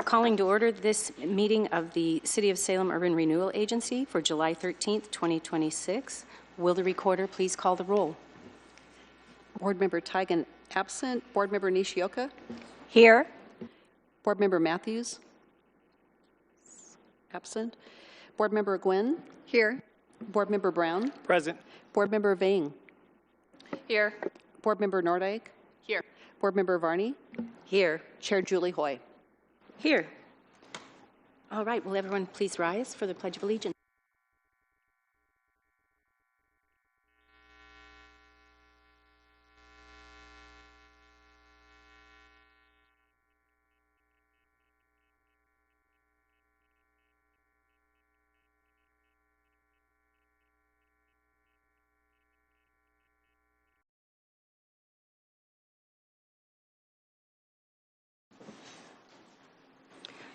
Calling to order this meeting of the City of Salem Urban Renewal Agency for July 13th, 2026. Will the recorder please call the roll? Board Member Tigan absent. Board Member Nishioka? Here. Board Member Matthews? Absent. Board Member Gwynn? Here. Board Member Brown? Present. Board Member Vang? Here. Board Member Nordijk? Here. Board Member Varney? Here. Chair Julie Hoy. Here. All right, will everyone please rise for the Pledge of Allegiance?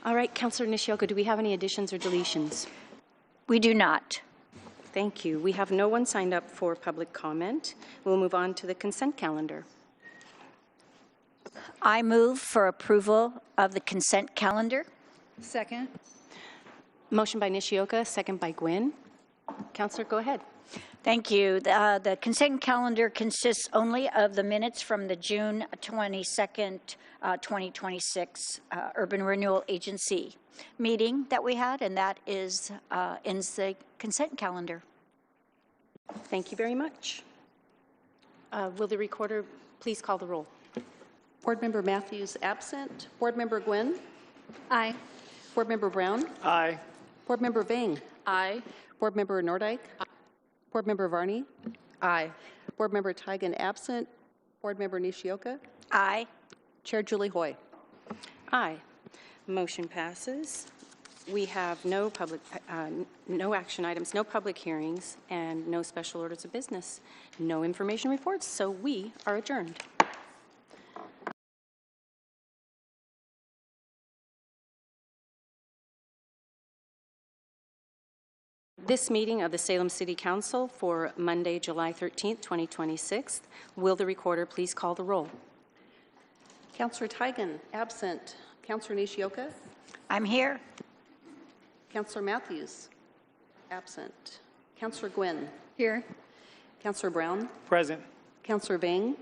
All right, Councillor Nishioka, do we have any additions or deletions? We do not. Thank you. We have no one signed up for public comment. We'll move on to the consent calendar. I move for approval of the consent calendar. Second. Motion by Nishioka, second by Gwynn. Councillor, go ahead. Thank you. The consent calendar consists only of the minutes from the June 22nd, 2026 Urban Renewal Agency meeting that we had, and that is ends the consent calendar. Thank you very much. Will the recorder please call the roll? Board Member Matthews absent. Board Member Gwynn? Aye. Board Member Brown? Aye. Board Member Vang? Aye. Board Member Nordijk? Board Member Varney? Aye. Board Member Tigan absent. Board Member Nishioka? Aye. Chair Julie Hoy. Aye. Motion passes. We have no action items, no public hearings, and no special orders of business. No information reports, so we are adjourned. This meeting of the Salem City Council for Monday, July 13th, 2026. Will the recorder please call the roll? Councillor Tigan absent. Councillor Nishioka? I'm here. Councillor Matthews absent. Councillor Gwynn? Here. Councillor Brown? Present. Councillor Vang?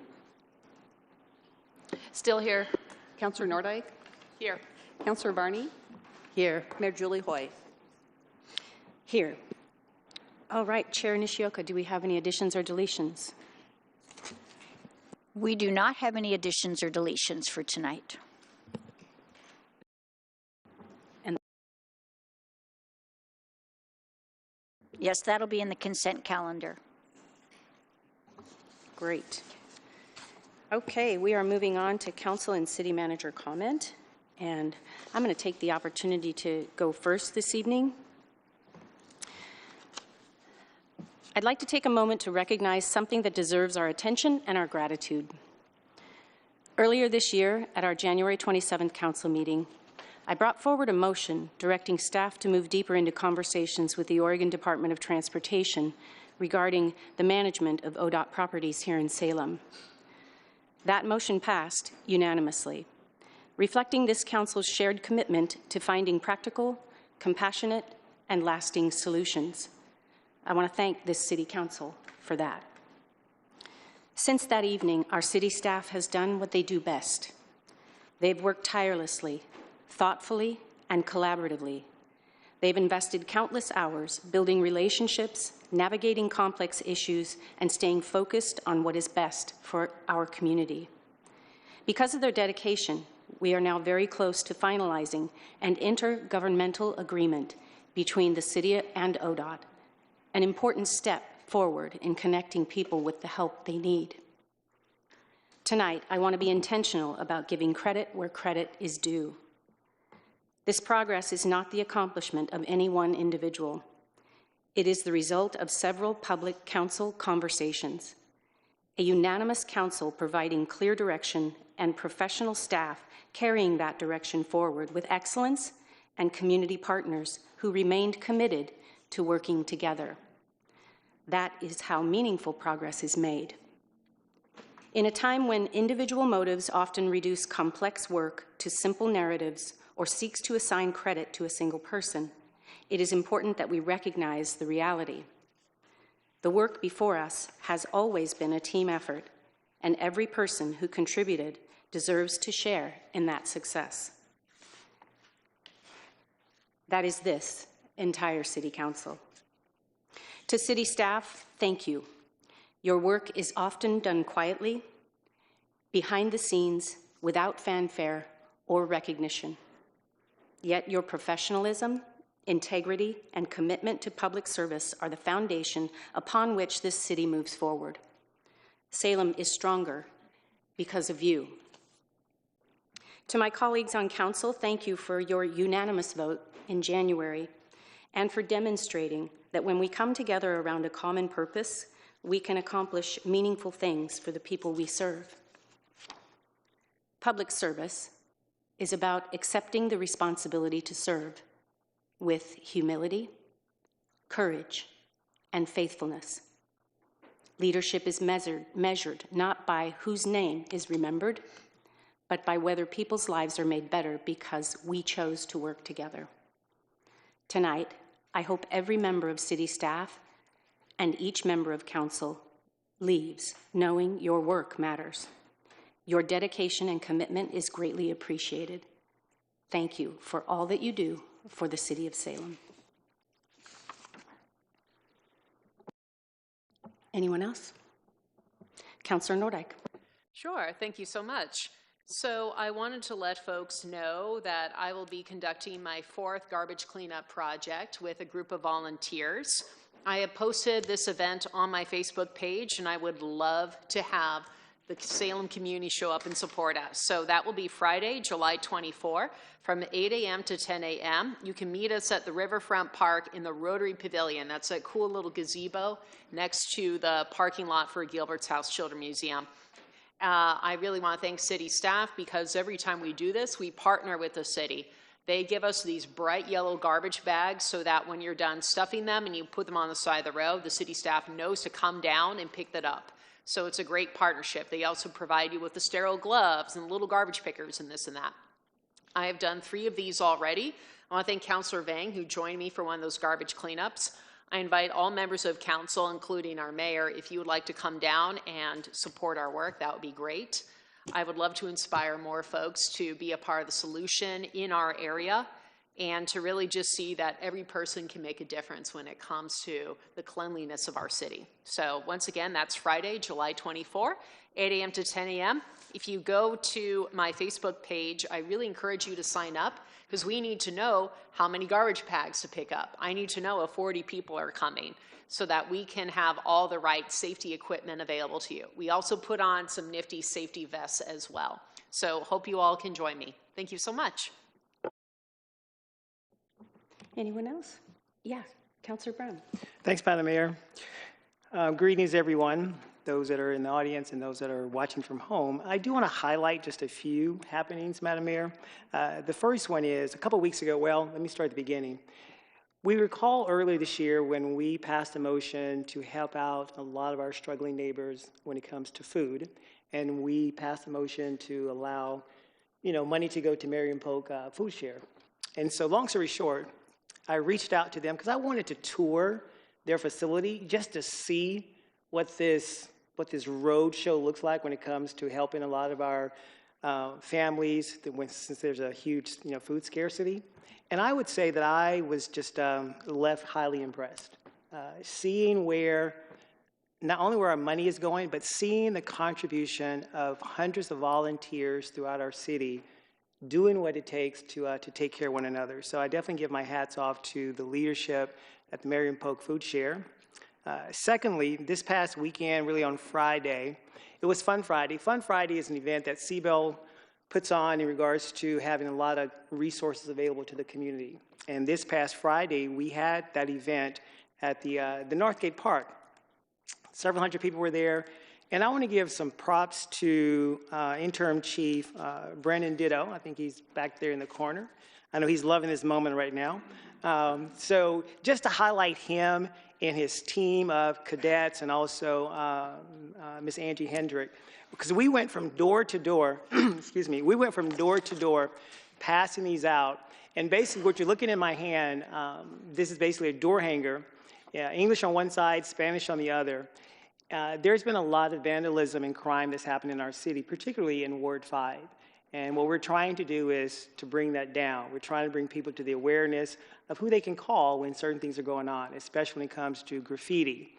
Still here. Councillor Nordijk? Here. Councillor Varney? Here. Mayor Julie Hoy. Here. All right, Chair Nishioka, do we have any additions or deletions? We do not have any additions or deletions for tonight. And yes, that'll be in the consent calendar. great. Okay, we are moving on to council and city manager comment. And I'm going to take the opportunity to go first this evening. I'd like to take a moment to recognize something that deserves our attention and our gratitude. Earlier this year, at our January 27th council meeting, I brought forward a motion directing staff to move deeper into conversations with the Oregon Department of Transportation regarding the management of ODOT properties here in Salem. That motion passed unanimously, reflecting this council's shared commitment to finding practical, compassionate, and lasting solutions. I want to thank this City Council for that. Since that evening, our city staff has done what they do best. They've worked tirelessly, thoughtfully, and collaboratively. They've invested countless hours building relationships, navigating complex issues, and staying focused on what is best for our community. Because of their dedication, we are now very close to finalizing an intergovernmental agreement between the city and ODOT, an important step forward in connecting people with the help they need. Tonight, I want to be intentional about giving credit where credit is due. This progress is not the accomplishment of any one individual. It is the result of several public council conversations, a unanimous council providing clear direction and professional staff carrying that direction forward with excellence, and community partners who remained committed to working together. That is how meaningful progress is made. In a time when individual motives often reduce complex work to simple narratives or seeks to assign credit to a single person. It is important that we recognize the reality. The work before us has always been a team effort, and every person who contributed deserves to share in that success. That is this entire City Council. To City staff, thank you. Your work is often done quietly, behind the scenes, without fanfare or recognition. Yet your professionalism, integrity, and commitment to public service are the foundation upon which this city moves forward. Salem is stronger because of you. To my colleagues on council, thank you for your unanimous vote in January and for demonstrating that when we come together around a common purpose, we can accomplish meaningful things for the people we serve. Public service is about accepting the responsibility to serve with humility, courage, and faithfulness. Leadership is measured not by whose name is remembered, but by whether people's lives are made better because we chose to work together. Tonight, I hope every member of city staff and each member of council leaves knowing your work matters. Your dedication and commitment is greatly appreciated. Thank you for all that you do for the city of Salem. Anyone else? Councillor Nordyke. Sure, thank you so much. So I wanted to let folks know that I will be conducting my 4th garbage cleanup project with a group of volunteers. I have posted this event on my Facebook page, and I would love to have the Salem community show up and support us. So that will be Friday, July 24, from 8 a.m. to 10 a.m. You can meet us at the Riverfront Park in the Rotary Pavilion. That's a cool little gazebo next to the parking lot for Gilbert's House Children's Museum. I really want to thank city staff because every time we do this, we partner with the city. They give us these bright yellow garbage bags so that when you're done stuffing them and you put them on the side of the road, the city staff knows to come down and pick that up. So it's a great partnership. They also provide you with the sterile gloves and little garbage pickers and this and that. I have done 3 of these already. I want to thank Councillor Vang, who joined me for one of those garbage cleanups. I invite all members of council, including our mayor, if you would like to come down and support our work, that would be great. I would love to inspire more folks to be a part of the solution in our area and to really just see that every person can make a difference when it comes to the cleanliness of our city. So once again, that's Friday, July 24, 8 a.m. to 10 a.m. If you go to my Facebook page, I really encourage you to sign up because we need to know how many garbage bags to pick up. I need to know if 40 people are coming so that we can have all the right safety equipment available to you. We also put on some nifty safety vests as well. So hope you all can join me. Thank you so much. Anyone else? Yeah, Councillor Brown. Thanks, Madam Mayor. Greetings, everyone, those that are in the audience and those that are watching from home. I do want to highlight just a few happenings, Madam Mayor. The first one is a couple weeks ago, well, let me start at the beginning. We recall earlier this year when we passed a motion to help out a lot of our struggling neighbors when it comes to food, and we passed a motion to allow, money to go to Marion Polk Food Share. And so long story short, I reached out to them because I wanted to tour their facility just to see what this road show looks like when it comes to helping a lot of our families since there's a huge food scarcity. And I would say that I was just left highly impressed, seeing not only where our money is going, but seeing the contribution of hundreds of volunteers throughout our city doing what it takes to take care of one another. So I definitely give my hats off to the leadership at the Marion Polk Food Share. Secondly, this past weekend, really on Friday, it was Fun Friday. Fun Friday is an event that CBEL puts on in regards to having a lot of resources available to the community. And this past Friday, we had that event at the Northgate Park. Several hundred people were there. And I want to give some props to Interim Chief Brandon Ditto. I think he's back there in the corner. I know he's loving this moment right now. So just to highlight him and his team of cadets and also Miss Angie Hendrick, because we went from door to door, excuse me, we went from door to door passing these out. And basically what you're looking in my hand, this is basically a door hanger, English on one side, Spanish on the other. There's been a lot of vandalism and crime that's happened in our city, particularly in Ward 5. And what we're trying to do is to bring that down. We're trying to bring people to the awareness of who they can call when certain things are going on, especially when it comes to graffiti.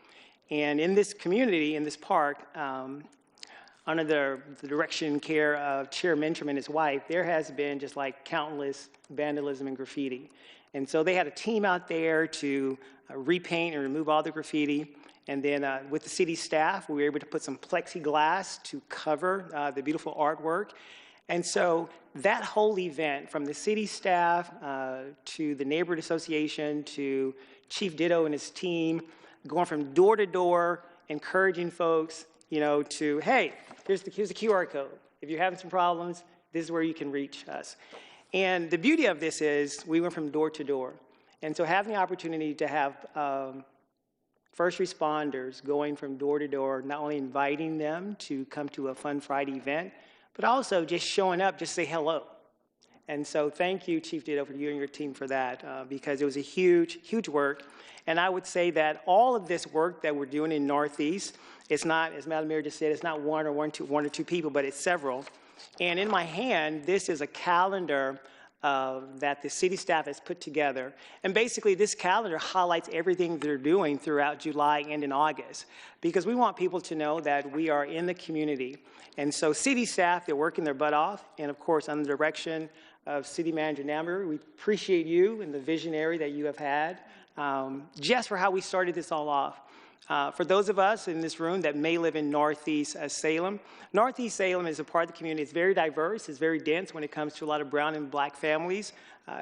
And in this community, in this park, under the direction and care of Chair Mentorman and his wife, there has been just like countless vandalism and graffiti. And so they had a team out there to repaint and remove all the graffiti. And then with the city staff, we were able to put some plexiglass to cover the beautiful artwork. And so that whole event, from the city staff to the neighborhood association to Chief Ditto and his team, going from door to door, encouraging folks, to, hey, here's the QR code. If you're having some problems, this is where you can reach us. And the beauty of this is we went from door to door. And so having the opportunity to have first responders going from door to door, not only inviting them to come to a Fun Friday event, but also just showing up, just say hello. And so thank you, Chief Ditto, for you and your team for that, because it was a huge, huge work. And I would say that all of this work that we're doing in Northeast, it's not, as Madam Mayor just said, it's not one or two people, but it's several. And in my hand, this is a calendar that the city staff has put together. And basically, this calendar highlights everything they're doing throughout July and in August, because we want people to know that we are in the community. And so city staff, they're working their butt off, and of course, under the direction of City Manager Namber, we appreciate you and the visionary that you have had, just for how we started this all off. For those of us in this room that may live in Northeast Salem, Northeast Salem is a part of the community. It's very diverse. It's very dense when it comes to a lot of brown and black families.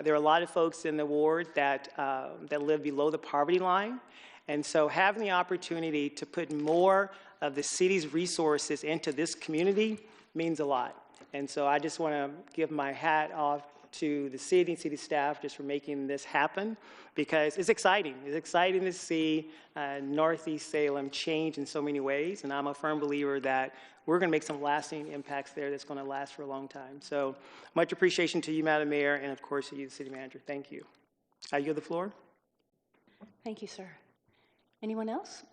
There are a lot of folks in the ward that live below the poverty line. And so having the opportunity to put more of the city's resources into this community means a lot. And so I just want to give my hat off to the city and city staff just for making this happen, because it's exciting. It's exciting to see Northeast Salem change in so many ways, and I'm a firm believer that we're going to make some lasting impacts there that's going to last for a long time. So much appreciation to you, Madam Mayor, and of course to you, the City Manager. Thank you. I yield the floor. Thank you, sir. Anyone else?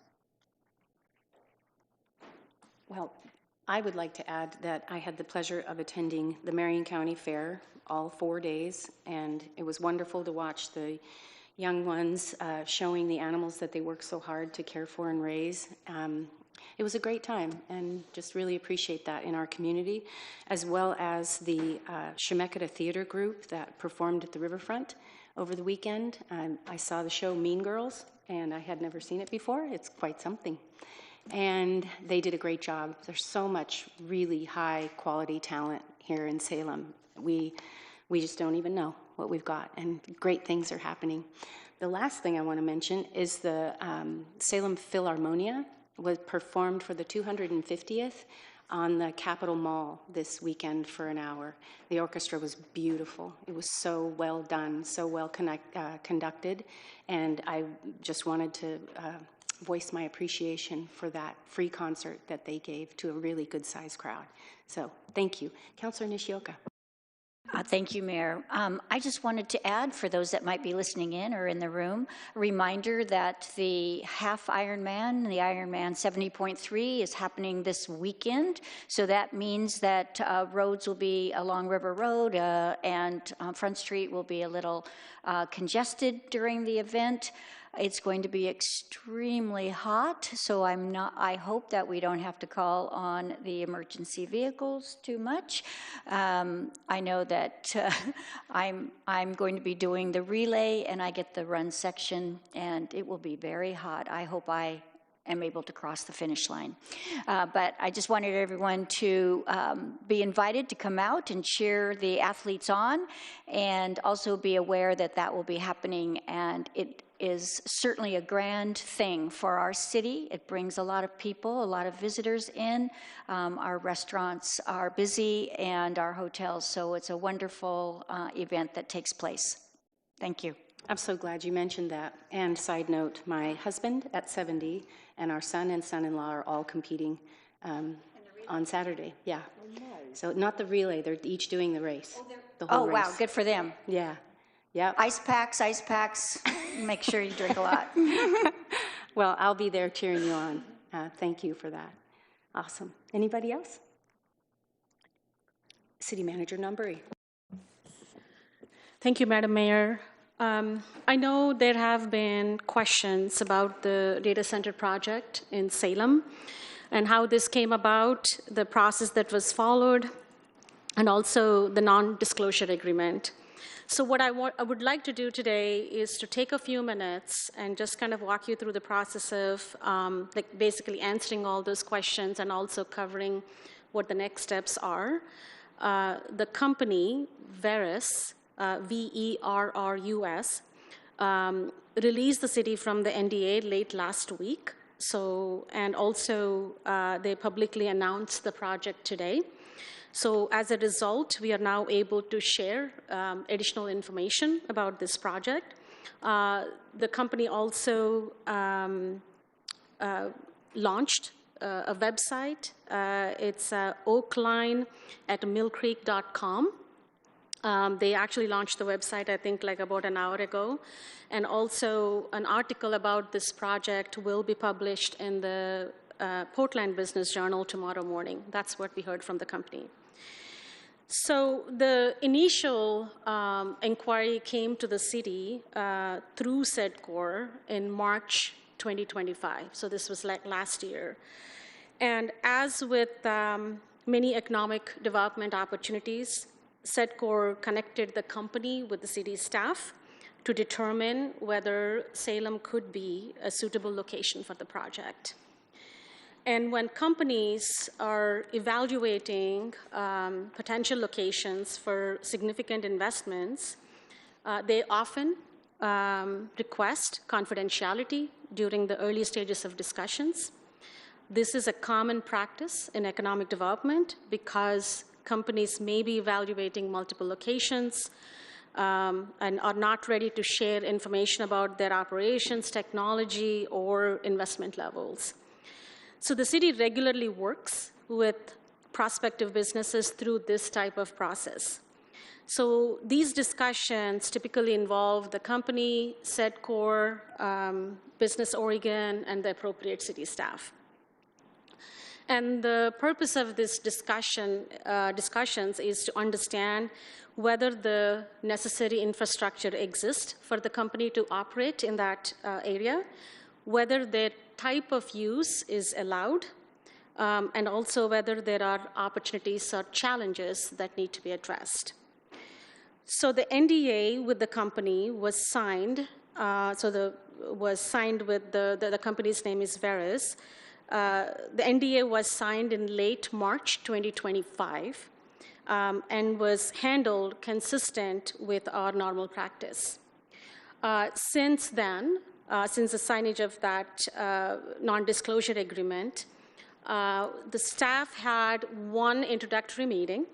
Well, I would like to add that I had the pleasure of attending the Marion County Fair all 4 days, and it was wonderful to watch the young ones showing the animals that they work so hard to care for and raise. It was a great time, and just really appreciate that in our community, as well as the Chemeketa Theater Group that performed at the riverfront over the weekend. I saw the show Mean Girls, and I had never seen it before. It's quite something. And they did a great job. There's so much really high quality talent here in Salem. We just don't even know what we've got, and great things are happening. The last thing I want to mention is the Salem Philharmonia was performed for the 250th on the Capitol Mall this weekend for an hour. The orchestra was beautiful. It was so well done, so well conducted, and I just wanted to voice my appreciation for that free concert that they gave to a really good-sized crowd. So thank you. Councillor Nishioka. Thank you, Mayor. I just wanted to add, for those that might be listening in or in the room, a reminder that the half Ironman, the Ironman 70.3, is happening this weekend. So that means that roads will be along River Road and Front Street will be a little congested during the event. It's going to be extremely hot, so I hope that we don't have to call on the emergency vehicles too much. I know that I'm going to be doing the relay, and I get the run section, and it will be very hot. I hope I am able to cross the finish line. But I just wanted everyone to be invited to come out and cheer the athletes on, and also be aware that that will be happening, and it is certainly a grand thing for our city. It brings a lot of people, a lot of visitors in. Our restaurants are busy, and our hotels, so it's a wonderful event that takes place. Thank you. I'm so glad you mentioned that. And side note, my husband at 70 and our son and son-in-law are all competing on Saturday. Yeah. Oh, nice. So not the relay, they're each doing the race. Oh, the whole Oh, race. wow, good for them. Yeah, yeah. Ice packs, make sure you drink a lot. Well, I'll be there cheering you on. Thank you for that. Awesome. Anybody else? City Manager Numbery. Thank you, Madam Mayor. I know there have been questions about the data center project in Salem and how this came about, the process that was followed, and also the non-disclosure agreement. So what I would like to do today is to take a few minutes and just kind of walk you through the process of like basically answering all those questions and also covering what the next steps are. The company, Verus, VERRUS, released the city from the NDA late last week. So, and also they publicly announced the project today. So as a result, we are now able to share additional information about this project. The company also launched a website. It's oakline@millcreek.com. They actually launched the website, I think, like about an hour ago. And also an article about this project will be published in the Portland Business Journal tomorrow morning. That's what we heard from the company. So the initial inquiry came to the city through SEDCOR in March 2025. So this was like last year. And as with many economic development opportunities, SEDCOR connected the company with the city staff to determine whether Salem could be a suitable location for the project. And when companies are evaluating potential locations for significant investments, they often request confidentiality during the early stages of discussions. This is a common practice in economic development because companies may be evaluating multiple locations and are not ready to share information about their operations, technology, or investment levels. So the city regularly works with prospective businesses through this type of process. So these discussions typically involve the company, SEDCOR, Business Oregon, and the appropriate city staff. And the purpose of this discussions is to understand whether the necessary infrastructure exists for the company to operate in that area, whether their type of use is allowed, and also whether there are opportunities or challenges that need to be addressed. So the NDA with the company was signed. Was signed with the company's name is Verus. The NDA was signed in late March 2025 and was handled consistent with our normal practice. Since then, since the signage of that non-disclosure agreement, the staff had one introductory meeting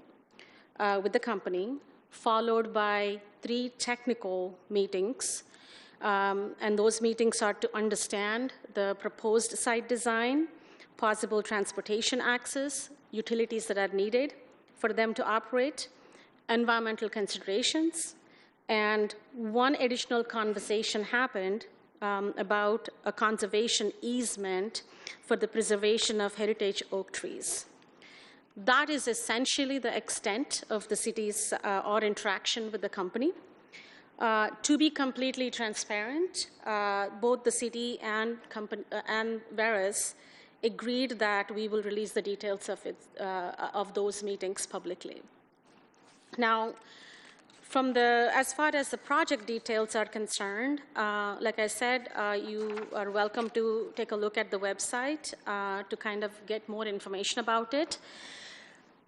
with the company, followed by 3 technical meetings. And those meetings are to understand the proposed site design, possible transportation access, utilities that are needed for them to operate, environmental considerations, and one additional conversation happened about a conservation easement for the preservation of heritage oak trees. That is essentially the extent of the city's or interaction with the company. To be completely transparent, both the city and Verus agreed that we will release the details of those meetings publicly. Now, as far as the project details are concerned, like I said, you are welcome to take a look at the website to kind of get more information about it.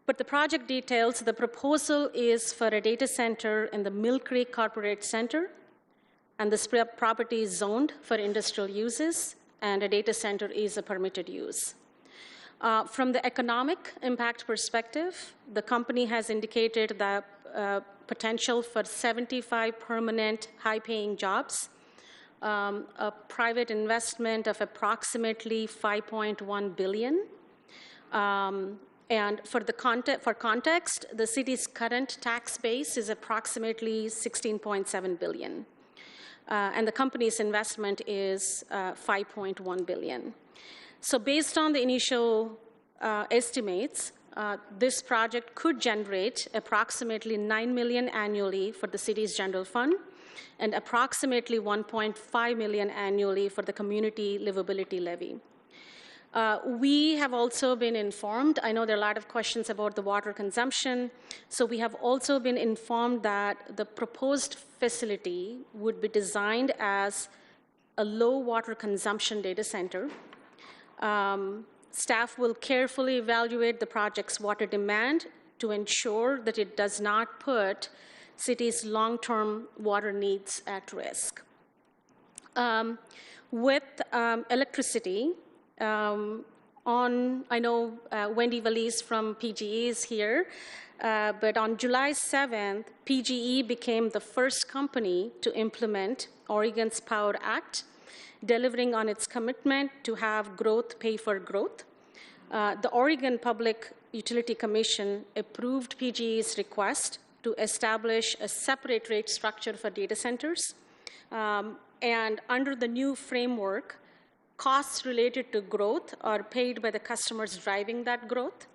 But the project details, the proposal is for a data center in the Mill Creek Corporate Center, and this property is zoned for industrial uses, and a data center is a permitted use. From the economic impact perspective, the company has indicated that potential for 75 permanent high-paying jobs, a private investment of approximately $5.1 billion, And for context, the city's current tax base is approximately $16.7 billion. And the company's investment is $5.1 billion. So based on the initial estimates, this project could generate approximately $9 million annually for the city's general fund and approximately $1.5 million annually for the community livability levy. We have also been informed, I know there are a lot of questions about the water consumption, so we have also been informed that the proposed facility would be designed as a low water consumption data center. Staff will carefully evaluate the project's water demand to ensure that it does not put city's long-term water needs at risk. With electricity, I know Wendy Valise from PGE is here, but on July 7th, PGE became the first company to implement Oregon's Power Act, delivering on its commitment to have growth pay for growth. The Oregon Public Utility Commission approved PGE's request to establish a separate rate structure for data centers. And under the new framework, costs related to growth are paid by the customers driving that growth.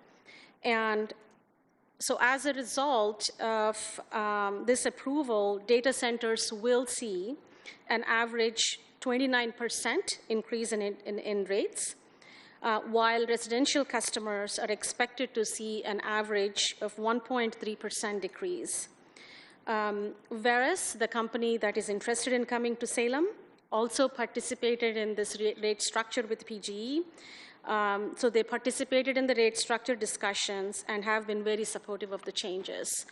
And so as a result of this approval, data centers will see an average 29% increase in rates, while residential customers are expected to see an average of 1.3% decrease. Veris, the company that is interested in coming to Salem, also participated in this rate structure with PGE. So they participated in the rate structure discussions and have been very supportive of the changes.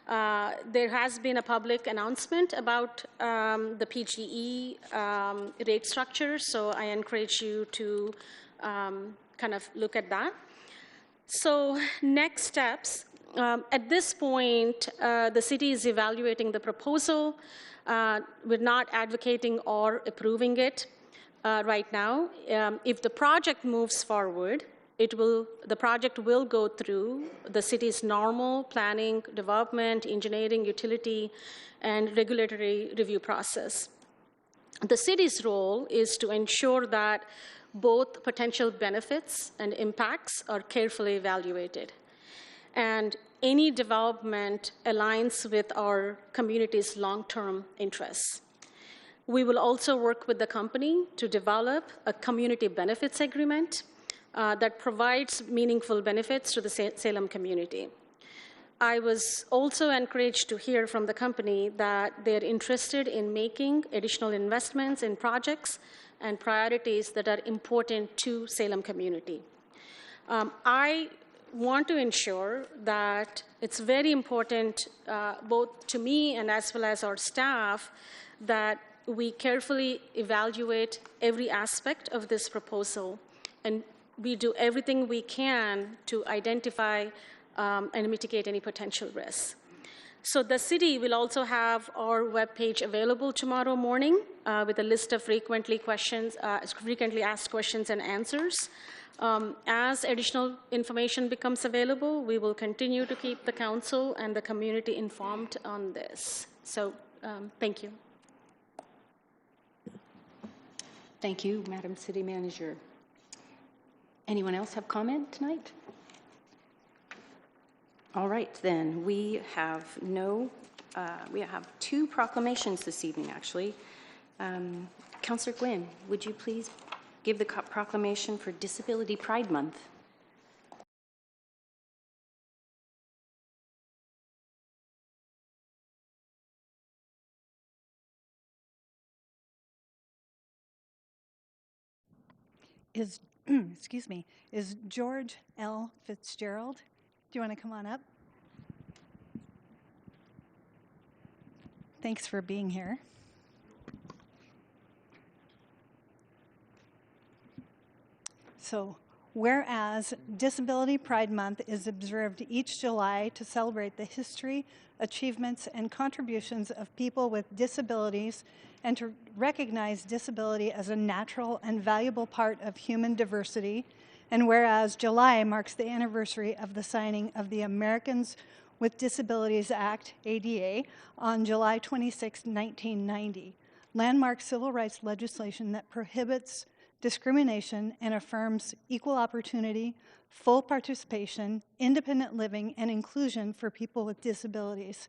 There has been a public announcement about the PGE rate structure, so I encourage you to kind of look at that. So next steps. At this point, the city is evaluating the proposal. We're not advocating or approving it right now. If the project moves forward, the project will go through the city's normal planning, development, engineering, utility, and regulatory review process. The city's role is to ensure that both potential benefits and impacts are carefully evaluated, and any development aligns with our community's long-term interests. We will also work with the company to develop a community benefits agreement that provides meaningful benefits to the Salem community. I was also encouraged to hear from the company that they're interested in making additional investments in projects and priorities that are important to Salem community. I want to ensure that it's very important, both to me and as well as our staff, that we carefully evaluate every aspect of this proposal, and we do everything we can to identify and mitigate any potential risks. So the city will also have our webpage available tomorrow morning with a list of frequently asked questions and answers. As additional information becomes available, we will continue to keep the council and the community informed on this. So thank you. Thank you, Madam City Manager. Anyone else have comment tonight? All right, then we have two proclamations this evening, actually. Councillor Gwynn, would you please give the proclamation for Disability Pride Month? Is George L. Fitzgerald? Do you want to come on up? Thanks for being here. So, whereas Disability Pride Month is observed each July to celebrate the history, achievements, and contributions of people with disabilities and to recognize disability as a natural and valuable part of human diversity, And whereas July marks the anniversary of the signing of the Americans with Disabilities Act, ADA, on July 26, 1990, landmark civil rights legislation that prohibits discrimination and affirms equal opportunity, full participation, independent living, and inclusion for people with disabilities.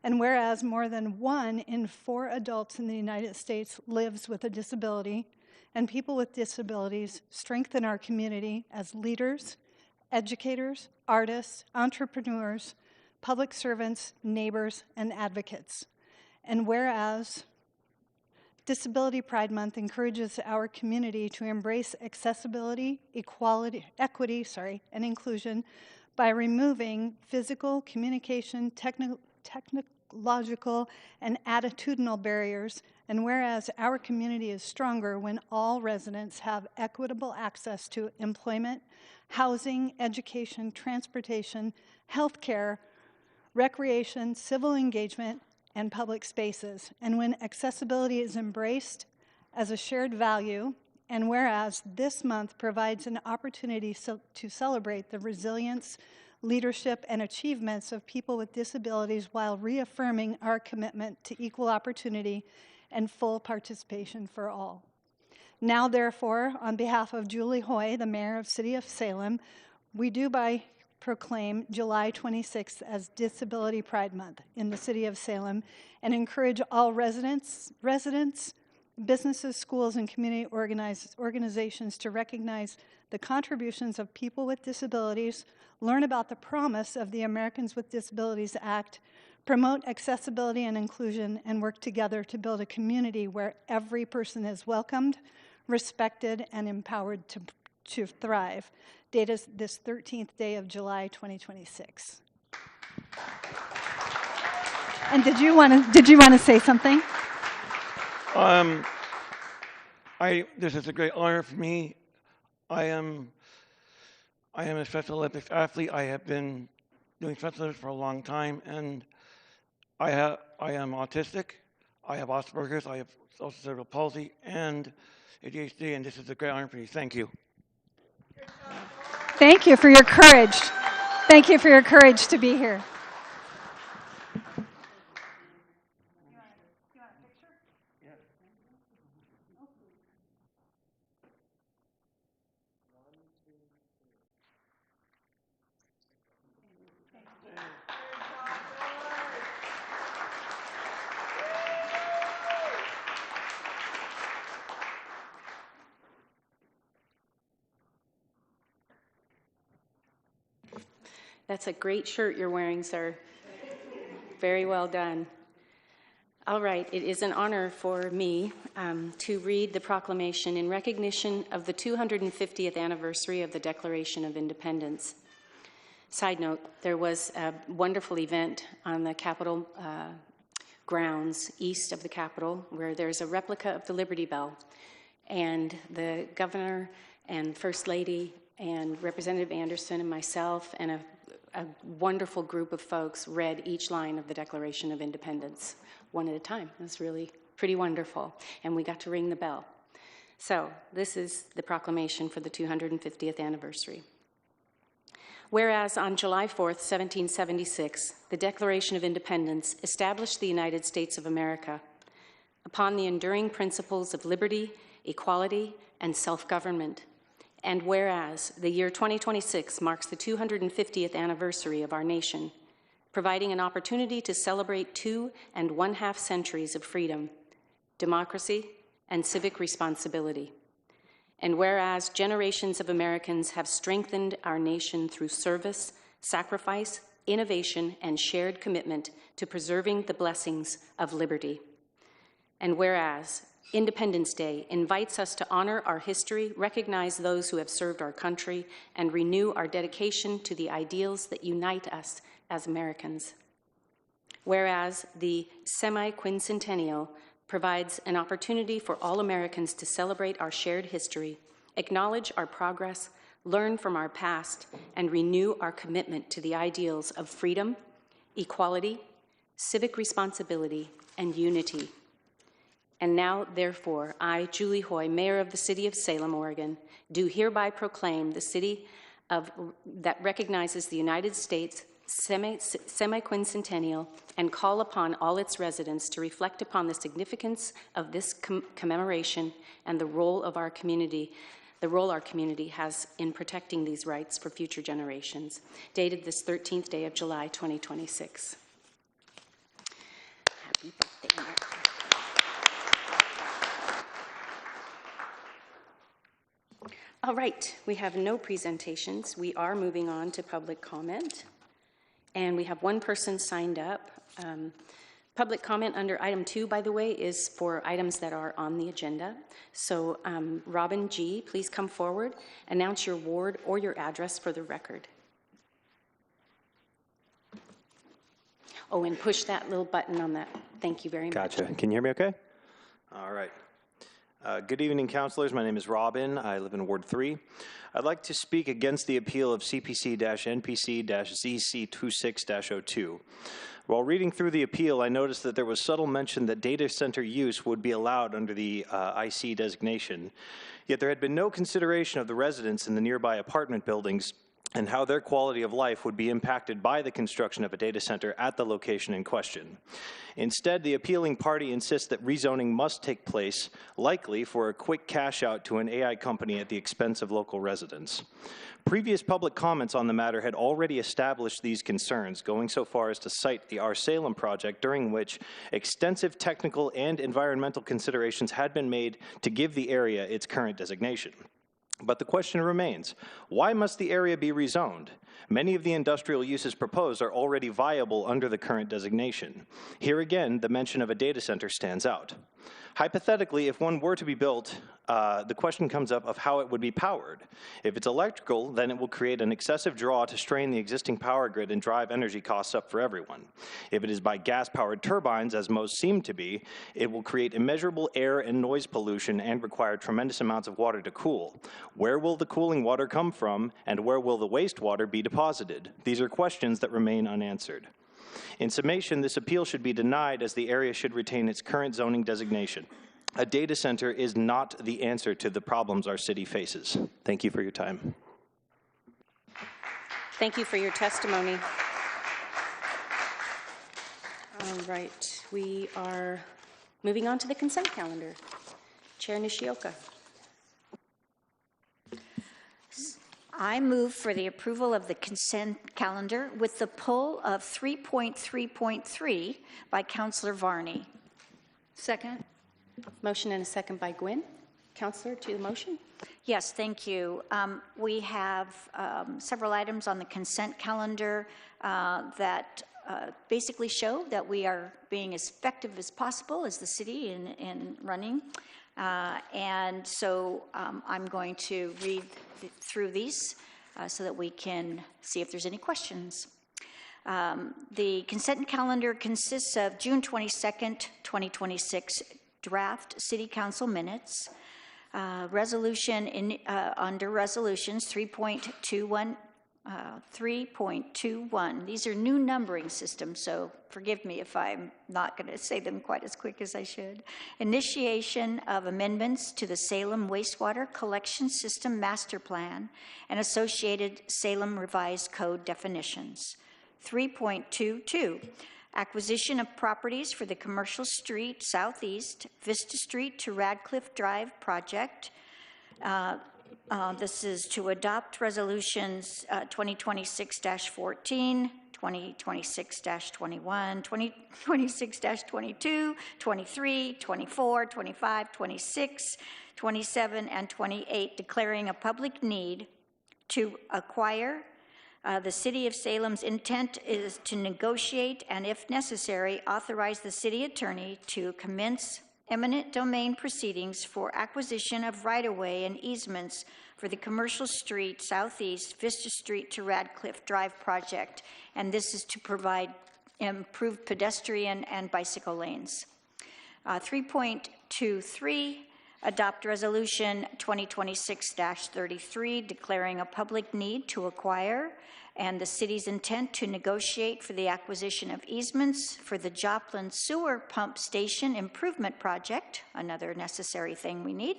And whereas more than 1 in 4 adults in the United States lives with a disability, and people with disabilities strengthen our community as leaders, educators, artists, entrepreneurs, public servants, neighbors, and advocates. And whereas Disability Pride Month encourages our community to embrace accessibility, equity, and inclusion by removing physical, communication, technological, and attitudinal barriers. And whereas our community is stronger when all residents have equitable access to employment, housing, education, transportation, healthcare, recreation, civil engagement, and public spaces, and when accessibility is embraced as a shared value, and whereas this month provides an opportunity to celebrate the resilience, leadership, and achievements of people with disabilities while reaffirming our commitment to equal opportunity and full participation for all. Now, therefore, on behalf of Julie Hoy, the Mayor of City of Salem, we do proclaim July 26th as Disability Pride Month in the City of Salem and encourage all residents, businesses, schools, and community organizations to recognize the contributions of people with disabilities, learn about the promise of the Americans with Disabilities Act, promote accessibility and inclusion, and work together to build a community where every person is welcomed, respected, and empowered to thrive. Date is this 13th day of July, 2026. And did you want to say something? This is a great honor for me. I am a Special Olympics athlete. I have been doing Special Olympics for a long time, and I am autistic. I have Asperger's. I have social cerebral palsy and ADHD, and this is a great honor for me. Thank you. Thank you for your courage. Thank you for your courage to be here. That's a great shirt you're wearing, sir. Very well done. All right, it is an honor for me to read the proclamation in recognition of the 250th anniversary of the Declaration of Independence. Side note, there was a wonderful event on the Capitol grounds east of the Capitol where there's a replica of the Liberty Bell, and the governor and First Lady and Representative Anderson and myself and a wonderful group of folks read each line of the Declaration of Independence one at a time. It was really pretty wonderful, and we got to ring the bell. So this is the proclamation for the 250th anniversary. Whereas on July 4th, 1776, the Declaration of Independence established the United States of America upon the enduring principles of liberty, equality, and self-government. And whereas the year 2026 marks the 250th anniversary of our nation, providing an opportunity to celebrate 2 1/2 centuries of freedom, democracy, and civic responsibility. And whereas generations of Americans have strengthened our nation through service, sacrifice, innovation, and shared commitment to preserving the blessings of liberty. And whereas Independence Day invites us to honor our history, recognize those who have served our country, and renew our dedication to the ideals that unite us as Americans. Whereas the semi-quincentennial provides an opportunity for all Americans to celebrate our shared history, acknowledge our progress, learn from our past, and renew our commitment to the ideals of freedom, equality, civic responsibility, and unity. And now, therefore, I, Julie Hoy, Mayor of the City of Salem, Oregon, do hereby proclaim the city that recognizes the United States semi-quincentennial and call upon all its residents to reflect upon the significance of this commemoration and the role our community has in protecting these rights for future generations. Dated this 13th day of July, 2026. Happy birthday, Mark. All right, we have no presentations. We are moving on to public comment. And we have one person signed up. Public comment under item 2, by the way, is for items that are on the agenda. So Robin G., please come forward, announce your ward or your address for the record. Oh, and push that little button on that. Thank you very much. Gotcha. Can you hear me okay? All right. Good evening, councilors. My name is Robin. I live in Ward 3. I'd like to speak against the appeal of CPC-NPC-ZC26-02. While reading through the appeal, I noticed that there was subtle mention that data center use would be allowed under the IC designation, yet there had been no consideration of the residents in the nearby apartment buildings and how their quality of life would be impacted by the construction of a data center at the location in question. Instead, the appealing party insists that rezoning must take place, likely for a quick cash out to an AI company at the expense of local residents. Previous public comments on the matter had already established these concerns, going so far as to cite the Our Salem project, during which extensive technical and environmental considerations had been made to give the area its current designation. But the question remains, why must the area be rezoned? Many of the industrial uses proposed are already viable under the current designation. Here again, the mention of a data center stands out. Hypothetically, if one were to be built, the question comes up of how it would be powered. If it's electrical, then it will create an excessive draw to strain the existing power grid and drive energy costs up for everyone. If it is by gas-powered turbines, as most seem to be, it will create immeasurable air and noise pollution and require tremendous amounts of water to cool. Where will the cooling water come from, and where will the wastewater be deposited? These are questions that remain unanswered. In summation, this appeal should be denied as the area should retain its current zoning designation. A data center is not the answer to the problems our city faces. Thank you for your time. Thank you for your testimony. All right, we are moving on to the consent calendar. Chair Nishioka. I move for the approval of the consent calendar with the pull of 3.3.3 by Councillor Varney. Second. Motion and a second by Gwynn. Councillor, to the motion. Yes, thank you. We have several items on the consent calendar that basically show that we are being as effective as possible as the city in running. And so I'm going to read through these so that we can see if there's any questions. The consent calendar consists of June 22nd, 2026 draft City Council minutes, resolution under resolutions 3.21. 3.21. These are new numbering systems, so forgive me if I'm not going to say them quite as quick as I should. Initiation of amendments to the Salem Wastewater Collection System Master Plan and associated Salem Revised Code definitions. 3.22. Acquisition of properties for the Commercial Street Southeast, Vista Street to Radcliffe Drive project. This is to adopt resolutions 2026-14, 2026-21, 2026-22, 23, 24, 25, 26, 27, and 28, declaring a public need to acquire. The City of Salem's intent is to negotiate and, if necessary, authorize the city attorney to commence eminent domain proceedings for acquisition of right-of-way and easements for the Commercial Street Southeast, Vista Street to Radcliffe Drive project, and this is to provide improved pedestrian and bicycle lanes. 3.23, Adopt Resolution 2026-33, declaring a public need to acquire and the city's intent to negotiate for the acquisition of easements for the Joplin Sewer Pump Station Improvement Project, another necessary thing we need.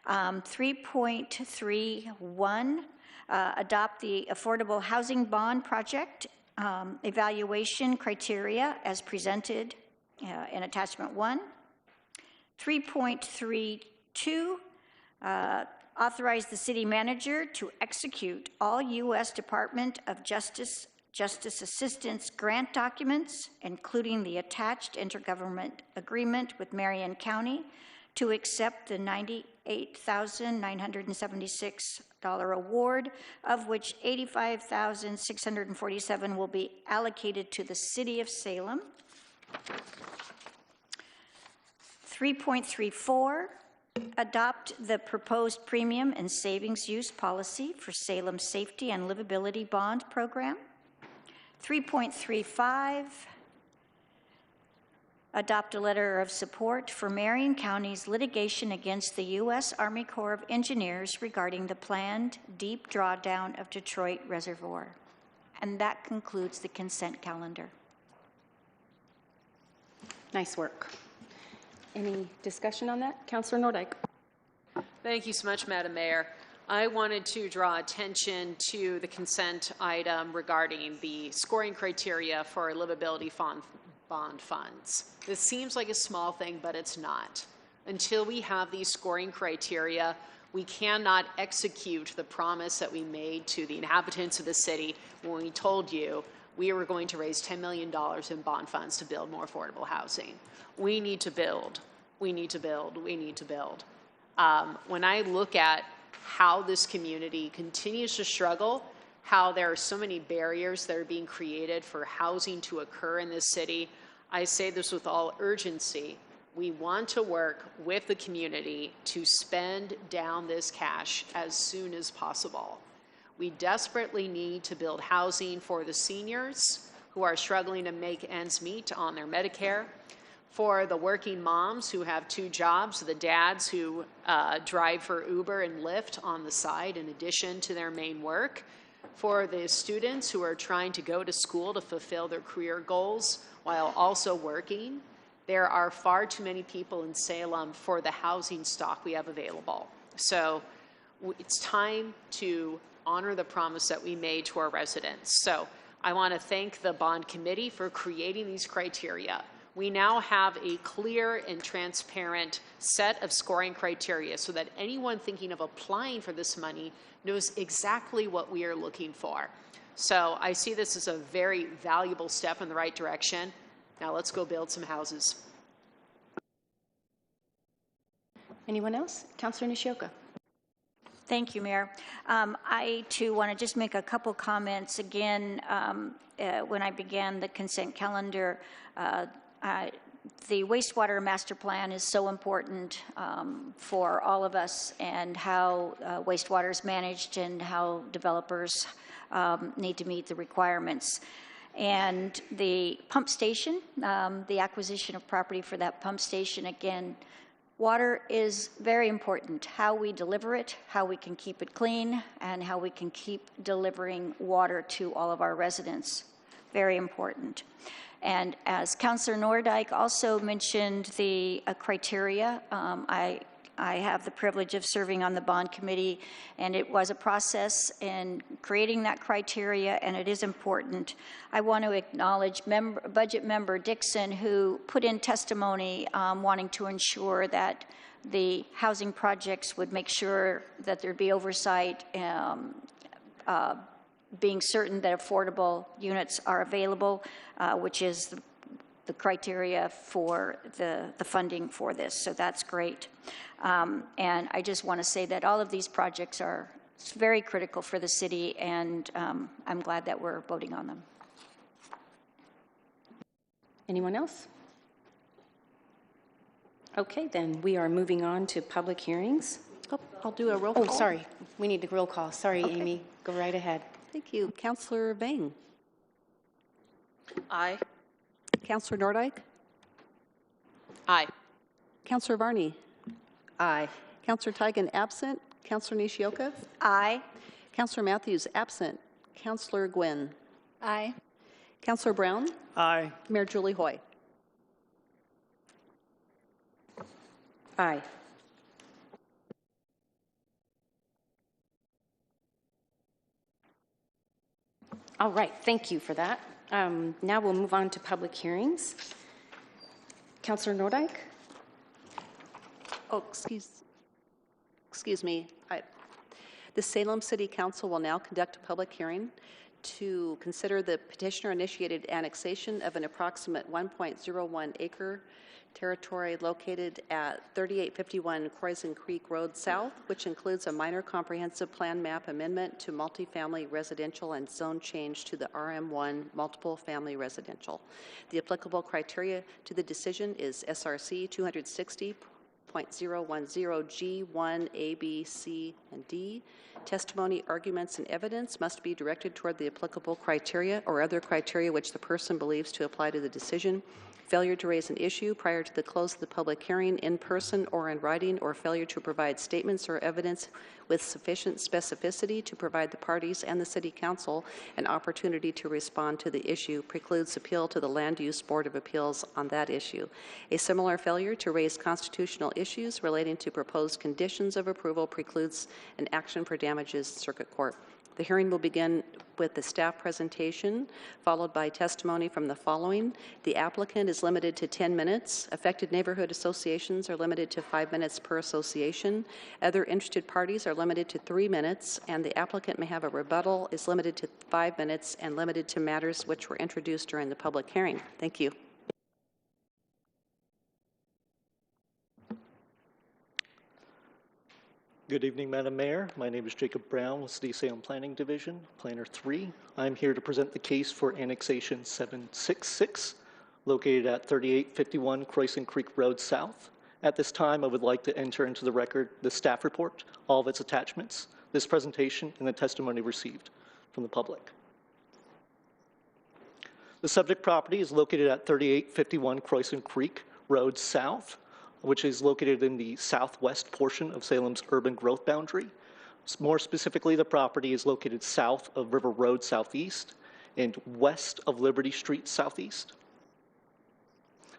3.31, adopt the Affordable Housing Bond Project evaluation criteria as presented in Attachment 1. 3.32, authorize the city manager to execute all U.S. Department of Justice Assistance grant documents, including the attached intergovernmental agreement with Marion County, to accept the $98,976 award, of which $85,647 will be allocated to the city of Salem. 3.34, adopt the proposed premium and savings use policy for Salem Safety and Livability Bond Program. 3.35, adopt a letter of support for Marion County's litigation against the U.S. Army Corps of Engineers regarding the planned deep drawdown of Detroit Reservoir. And that concludes the consent calendar. Nice work. Any discussion on that? Councillor Nordyke. Thank you so much, Madam Mayor. I wanted to draw attention to the consent item regarding the scoring criteria for livability bond funds. This seems like a small thing, but it's not. Until we have these scoring criteria, we cannot execute the promise that we made to the inhabitants of the city when we told you we were going to raise $10 million in bond funds to build more affordable housing. We need to build. We need to build. We need to build. When I look at how this community continues to struggle, how there are so many barriers that are being created for housing to occur in this city, I say this with all urgency. We want to work with the community to spend down this cash as soon as possible. We desperately need to build housing for the seniors who are struggling to make ends meet on their Medicare, for the working moms who have 2 jobs, the dads who drive for Uber and Lyft on the side in addition to their main work, for the students who are trying to go to school to fulfill their career goals while also working. There are far too many people in Salem for the housing stock we have available. So it's time to honor the promise that we made to our residents. So I want to thank the bond committee for creating these criteria. We now have a clear and transparent set of scoring criteria so that anyone thinking of applying for this money knows exactly what we are looking for. So I see this as a very valuable step in the right direction. Now let's go build some houses. Anyone else? Councillor Nishioka. Thank you, Mayor. I, too, want to just make a couple comments. Again, when I began the consent calendar, the wastewater master plan is so important for all of us, and how wastewater is managed and how developers need to meet the requirements. And the pump station, the acquisition of property for that pump station, again, water is very important. How we deliver it, how we can keep it clean, and how we can keep delivering water to all of our residents. Very important. And as Councillor Nordyke also mentioned the criteria, I have the privilege of serving on the bond committee, and it was a process in creating that criteria, and it is important. I want to acknowledge Budget Member Dixon, who put in testimony wanting to ensure that the housing projects would make sure that there'd be oversight, being certain that affordable units are available, which is the criteria for the funding for this. So that's great. And I just want to say that all of these projects are very critical for the city, and I'm glad that we're voting on them. Anyone else? Okay, then we are moving on to public hearings. Oh, I'll do a roll call. Oh, sorry. We need the roll call. Sorry, Okay. Amy. Go right ahead. Thank you. Councillor Vang. Aye. Councillor Nordyke. Aye. Councillor Varney. Aye. Counselor Tigan absent. Counselor Nishioka? Aye. Counselor Matthews absent. Counselor Gwynn? Aye. Counselor Brown? Aye. Mayor Julie Hoy? Aye. All right, thank you for that. Now we'll move on to public hearings. Councillor Nordyke? Oh, excuse me. The Salem City Council will now conduct a public hearing to consider the petitioner-initiated annexation of an approximate 1.01 acre territory located at 3851 Croisan Creek Road South, which includes a minor comprehensive plan map amendment to multifamily residential and zone change to the RM1 multiple family residential. The applicable criteria to the decision is SRC 260.010G1 A, B, C, and D. Testimony, arguments, and evidence must be directed toward the applicable criteria or other criteria which the person believes to apply to the decision. Failure to raise an issue prior to the close of the public hearing in person or in writing, or failure to provide statements or evidence with sufficient specificity to provide the parties and the City Council an opportunity to respond to the issue precludes appeal to the Land Use Board of Appeals on that issue. A similar failure to raise constitutional issues relating to proposed conditions of approval precludes an action for damages in Circuit Court. The hearing will begin with the staff presentation, followed by testimony from the following. The applicant is limited to 10 minutes. Affected neighborhood associations are limited to 5 minutes per association. Other interested parties are limited to 3 minutes, and the applicant may have a rebuttal, is limited to 5 minutes, and limited to matters which were introduced during the public hearing. Thank you. Good evening, Madam Mayor. My name is Jacob Brown with City Salem Planning Division, Planner 3. I'm here to present the case for Annexation 766, located at 3851 Croisan Creek Road South. At this time, I would like to enter into the record the staff report, all of its attachments, this presentation, and the testimony received from the public. The subject property is located at 3851 Croisan Creek Road South, which is located in the southwest portion of Salem's urban growth boundary. More specifically, the property is located south of River Road Southeast and west of Liberty Street Southeast.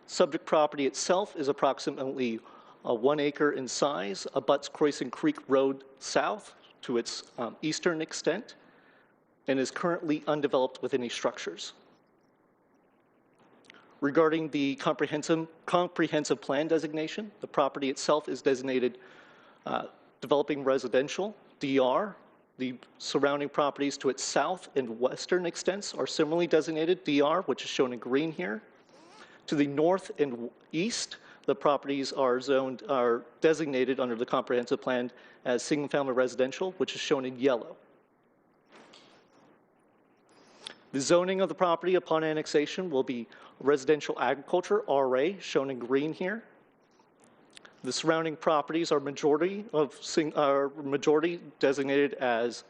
Subject property itself is approximately 1 acre in size, abuts Croisan Creek Road South to its eastern extent, and is currently undeveloped with any structures. Regarding the comprehensive plan designation, the property itself is designated developing residential, DR. The surrounding properties to its south and western extents are similarly designated DR, which is shown in green here. To the north and east, the properties are designated under the comprehensive plan as single-family residential, which is shown in yellow. The zoning of the property upon annexation will be residential agriculture, RA, shown in green here. The surrounding properties are majority designated as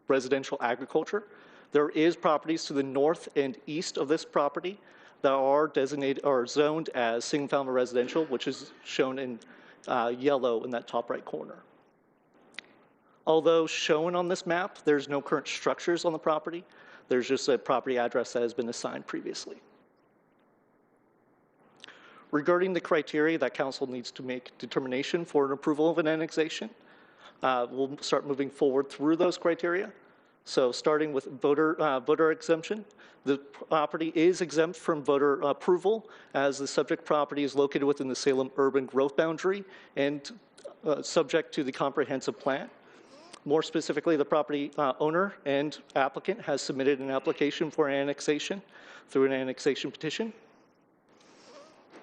residential agriculture. There is properties to the north and east of this property that are designated or zoned as single-family residential, which is shown in yellow in that top right corner. Although shown on this map, there's no current structures on the property. There's just a property address that has been assigned previously. Regarding the criteria that council needs to make determination for an approval of an annexation, we'll start moving forward through those criteria. So starting with voter exemption, the property is exempt from voter approval as the subject property is located within the Salem urban growth boundary and subject to the comprehensive plan. More specifically, the property owner and applicant has submitted an application for annexation through an annexation petition.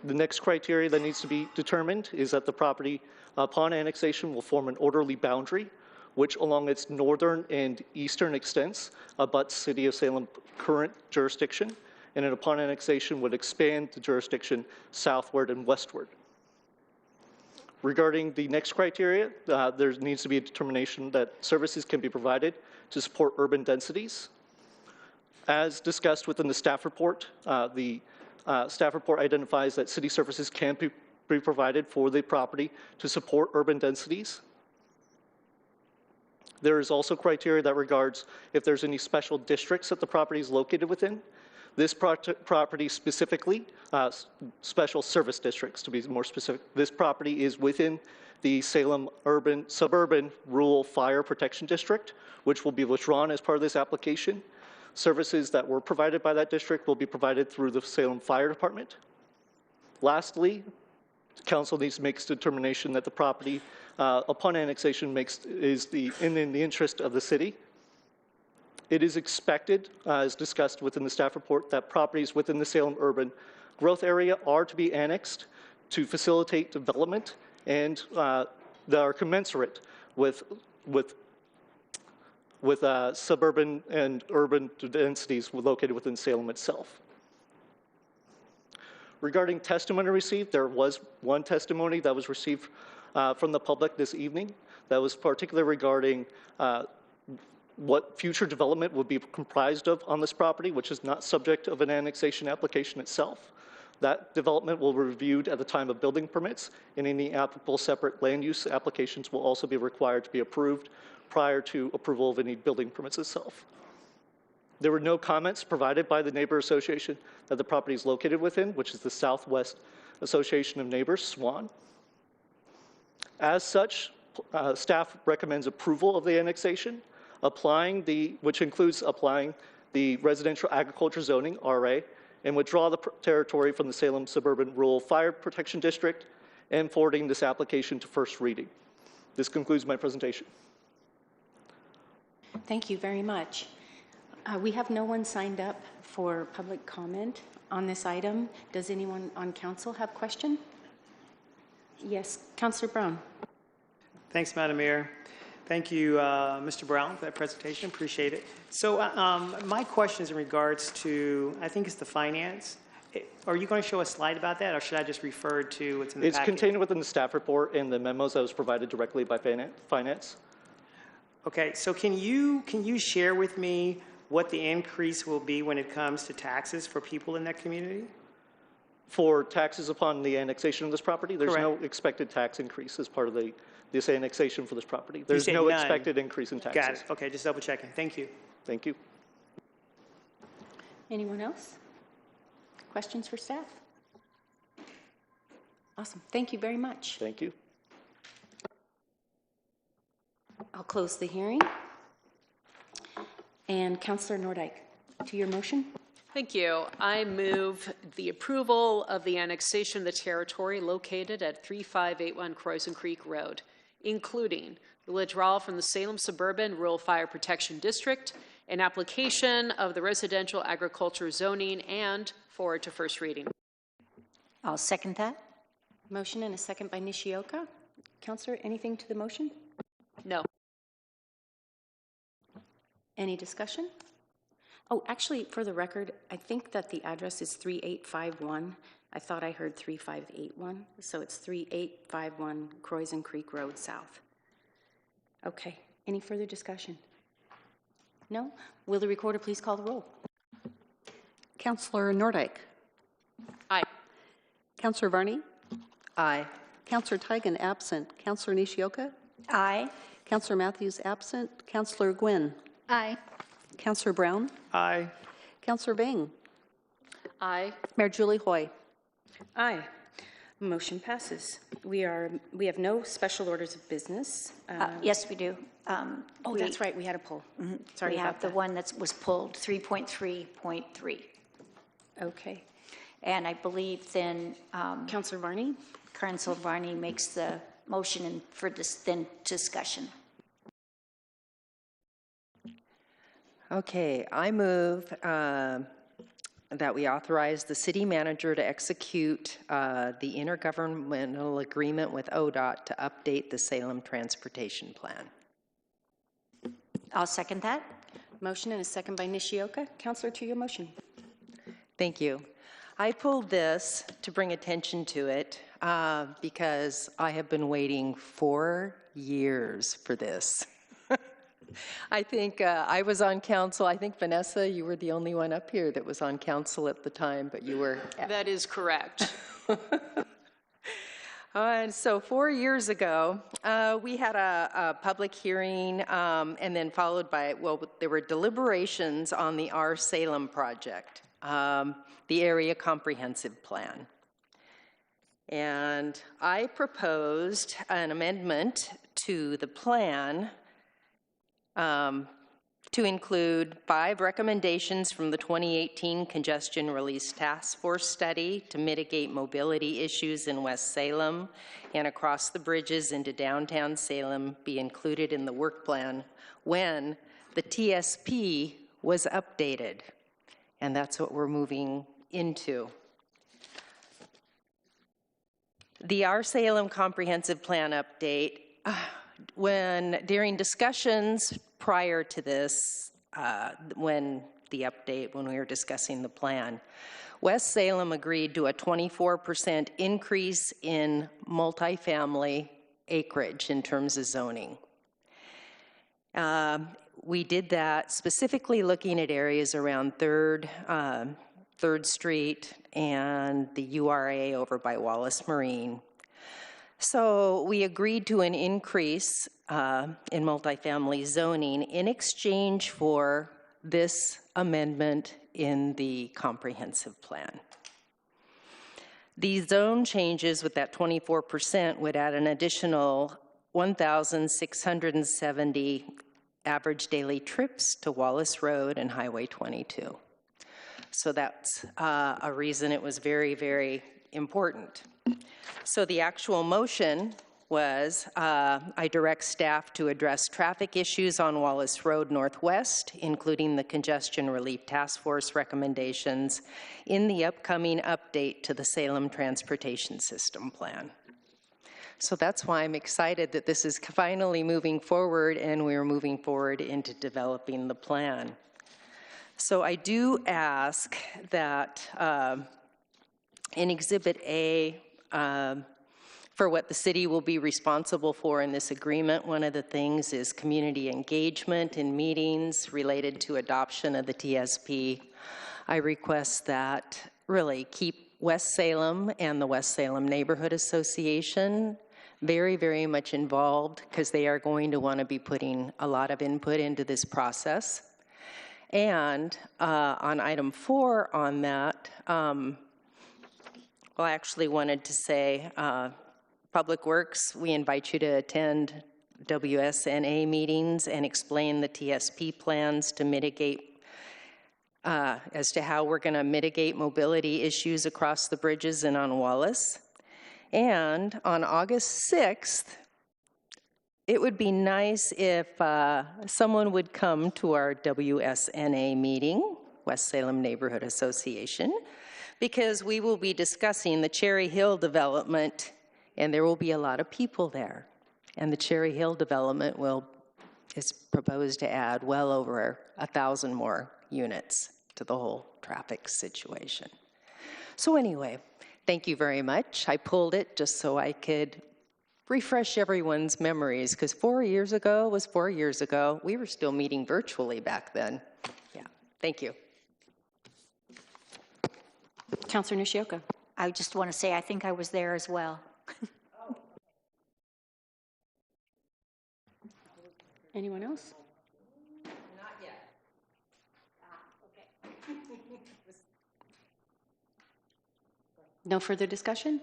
The next criteria that needs to be determined is that the property upon annexation will form an orderly boundary, which along its northern and eastern extents abuts City of Salem current jurisdiction, and then upon annexation would expand the jurisdiction southward and westward. Regarding the next criteria, there needs to be a determination that services can be provided to support urban densities. As discussed within the staff report, staff report identifies that city services can be provided for the property to support urban densities. There is also criteria that regards if there's any special districts that the property is located within. This property specifically, special service districts to be more specific, this property is within the Salem Suburban Rural Fire Protection District, which will be withdrawn as part of this application. Services that were provided by that district will be provided through the Salem Fire Department. Lastly, council needs to make a determination that the property upon annexation is in the interest of the city. It is expected, as discussed within the staff report, that properties within the Salem urban growth area are to be annexed to facilitate development and that are commensurate with suburban and urban densities located within Salem itself. Regarding testimony received, there was one testimony that was received from the public this evening that was particularly regarding what future development would be comprised of on this property, which is not subject of an annexation application itself. That development will be reviewed at the time of building permits, and any applicable separate land use applications will also be required to be approved prior to approval of any building permits itself. There were no comments provided by the neighbor association that the property is located within, which is the Southwest Association of Neighbors, SWAN. As such, staff recommends approval of the annexation, which includes applying the residential agriculture zoning, RA, and withdraw the territory from the Salem Suburban Rural Fire Protection District, and forwarding this application to first reading. This concludes my presentation. Thank you very much. We have no one signed up for public comment on this item. Does anyone on council have a question? Yes, Councillor Brown. Thanks, Madam Mayor. Thank you, Mr. Brown, for that presentation. Appreciate it. So my question is in regards to, I think it's the finance. Are you going to show a slide about that, or should I just refer to what's in the packet? It's contained within the staff report and the memos that was provided directly by finance. Okay, so can you share with me what the increase will be when it comes to taxes for people in that community? For taxes upon the annexation of this property, there's Correct. no expected tax increase as part of this annexation for this property. There's no none. expected increase in taxes. Got it. Okay, just double checking. Thank you. Thank you. Anyone else? Questions for staff? Awesome. Thank you very much. Thank you. I'll close the hearing. And Councillor Nordyke, to your motion. Thank you. I move the approval of the annexation of the territory located at 3581 Croisan Creek Road, including the withdrawal from the Salem Suburban Rural Fire Protection District, an application of the residential agriculture zoning, and forward to first reading. I'll second that. Motion and a second by Nishioka. Councillor, anything to the motion? No. Any discussion? Oh, actually, for the record, I think that the address is 3851. I thought I heard 3581, so it's 3851 Croisan Creek Road South. Okay, any further discussion? No? Will the recorder please call the roll? Councillor Nordyke. Aye. Councillor Varney. Aye. Councillor Tigan absent. Councillor Nishioka. Aye. Councillor Matthews absent. Councillor Gwynn. Aye. Councillor Brown. Aye. Councillor Bang. Aye. Mayor Julie Hoy. Aye. Motion passes. We have no special orders of business. Yes, we do. Oh, that's right. We had a poll. Sorry We about have the that. one that was pulled, 3.3.3. Okay. And I believe then Councillor Varney? Council Varney makes the motion for this then discussion. Okay, I move that we authorize the city manager to execute the Intergovernmental Agreement with ODOT to update the Salem Transportation Plan. I'll second that. Motion and a second by Nishioka. Councillor, to your motion. Thank you. I pulled this to bring attention to it because I have been waiting 4 years for this. I think I was on council. I think, Vanessa, you were the only one up here that was on council at the time, but you were... That is correct. And so 4 years ago, we had a public hearing and then followed by, well, there were deliberations on the Our Salem project, the Area Comprehensive Plan. And I proposed an amendment to the plan to include 5 recommendations from the 2018 Congestion Release Task Force study to mitigate mobility issues in West Salem and across the bridges into downtown Salem be included in the work plan when the TSP was updated. And that's what we're moving into. The Our Salem Comprehensive Plan update, during discussions prior to this, when we were discussing the plan, West Salem agreed to a 24% increase in multifamily acreage in terms of zoning. We did that specifically looking at areas around 3rd Street and the URA over by Wallace Marine. So we agreed to an increase in multifamily zoning in exchange for this amendment in the comprehensive plan. These zone changes with that 24% would add an additional 1,670 average daily trips to Wallace Road and Highway 22. So that's a reason it was very, very important. So the actual motion was I direct staff to address traffic issues on Wallace Road Northwest, including the Congestion Relief Task Force recommendations in the upcoming update to the Salem Transportation System Plan. So that's why I'm excited that this is finally moving forward and we're moving forward into developing the plan. So I do ask that in Exhibit A, for what the city will be responsible for in this agreement, one of the things is community engagement in meetings related to adoption of the TSP. I request that really keep West Salem and the West Salem Neighborhood Association very, very much involved because they are going to want to be putting a lot of input into this process. And on item 4 on that, well, I actually wanted to say, Public Works, we invite you to attend WSNA meetings and explain the TSP plans to mitigate, as to how we're going to mitigate mobility issues across the bridges and on Wallace. And on August 6th, it would be nice if someone would come to our WSNA meeting, West Salem Neighborhood Association, because we will be discussing the Cherry Hill development, and there will be a lot of people there. And the Cherry Hill development is proposed to add well over 1,000 more units to the whole traffic situation. So anyway, thank you very much. I pulled it just so I could refresh everyone's memories, because 4 years ago was 4 years ago. We were still meeting virtually back then. Yeah, thank you. Councillor Nishioka. I just want to say I think I was there as well. Anyone else? Not yet. Okay. No further discussion?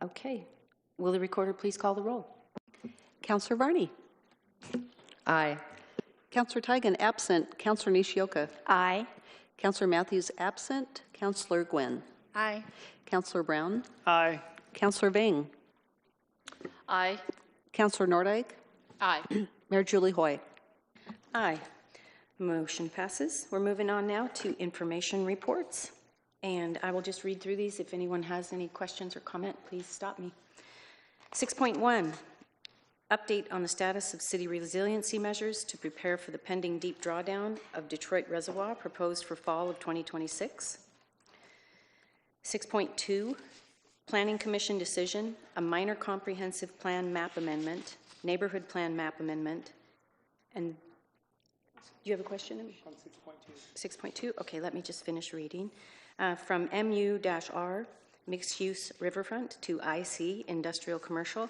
Okay. Will the recorder please call the roll? Councillor Varney. Aye. Councillor Tigan absent. Councillor Nishioka. Aye. Councillor Matthews absent. Councillor Gwynn. Aye. Councillor Brown. Aye. Councillor Ving. Aye. Councillor Nordyke. Aye. Mayor Julie Hoy. Aye. Motion passes. We're moving on now to information reports. And I will just read through these. If anyone has any questions or comment, please stop me. 6.1, update on the status of city resiliency measures to prepare for the pending deep drawdown of Detroit Reservoir proposed for fall of 2026. 6.2, Planning Commission decision, a minor comprehensive plan map amendment, neighborhood plan map amendment, and do you have a question? On 6.2. 6.2, okay, let me just finish reading. From MU-R mixed-use riverfront to IC, industrial commercial,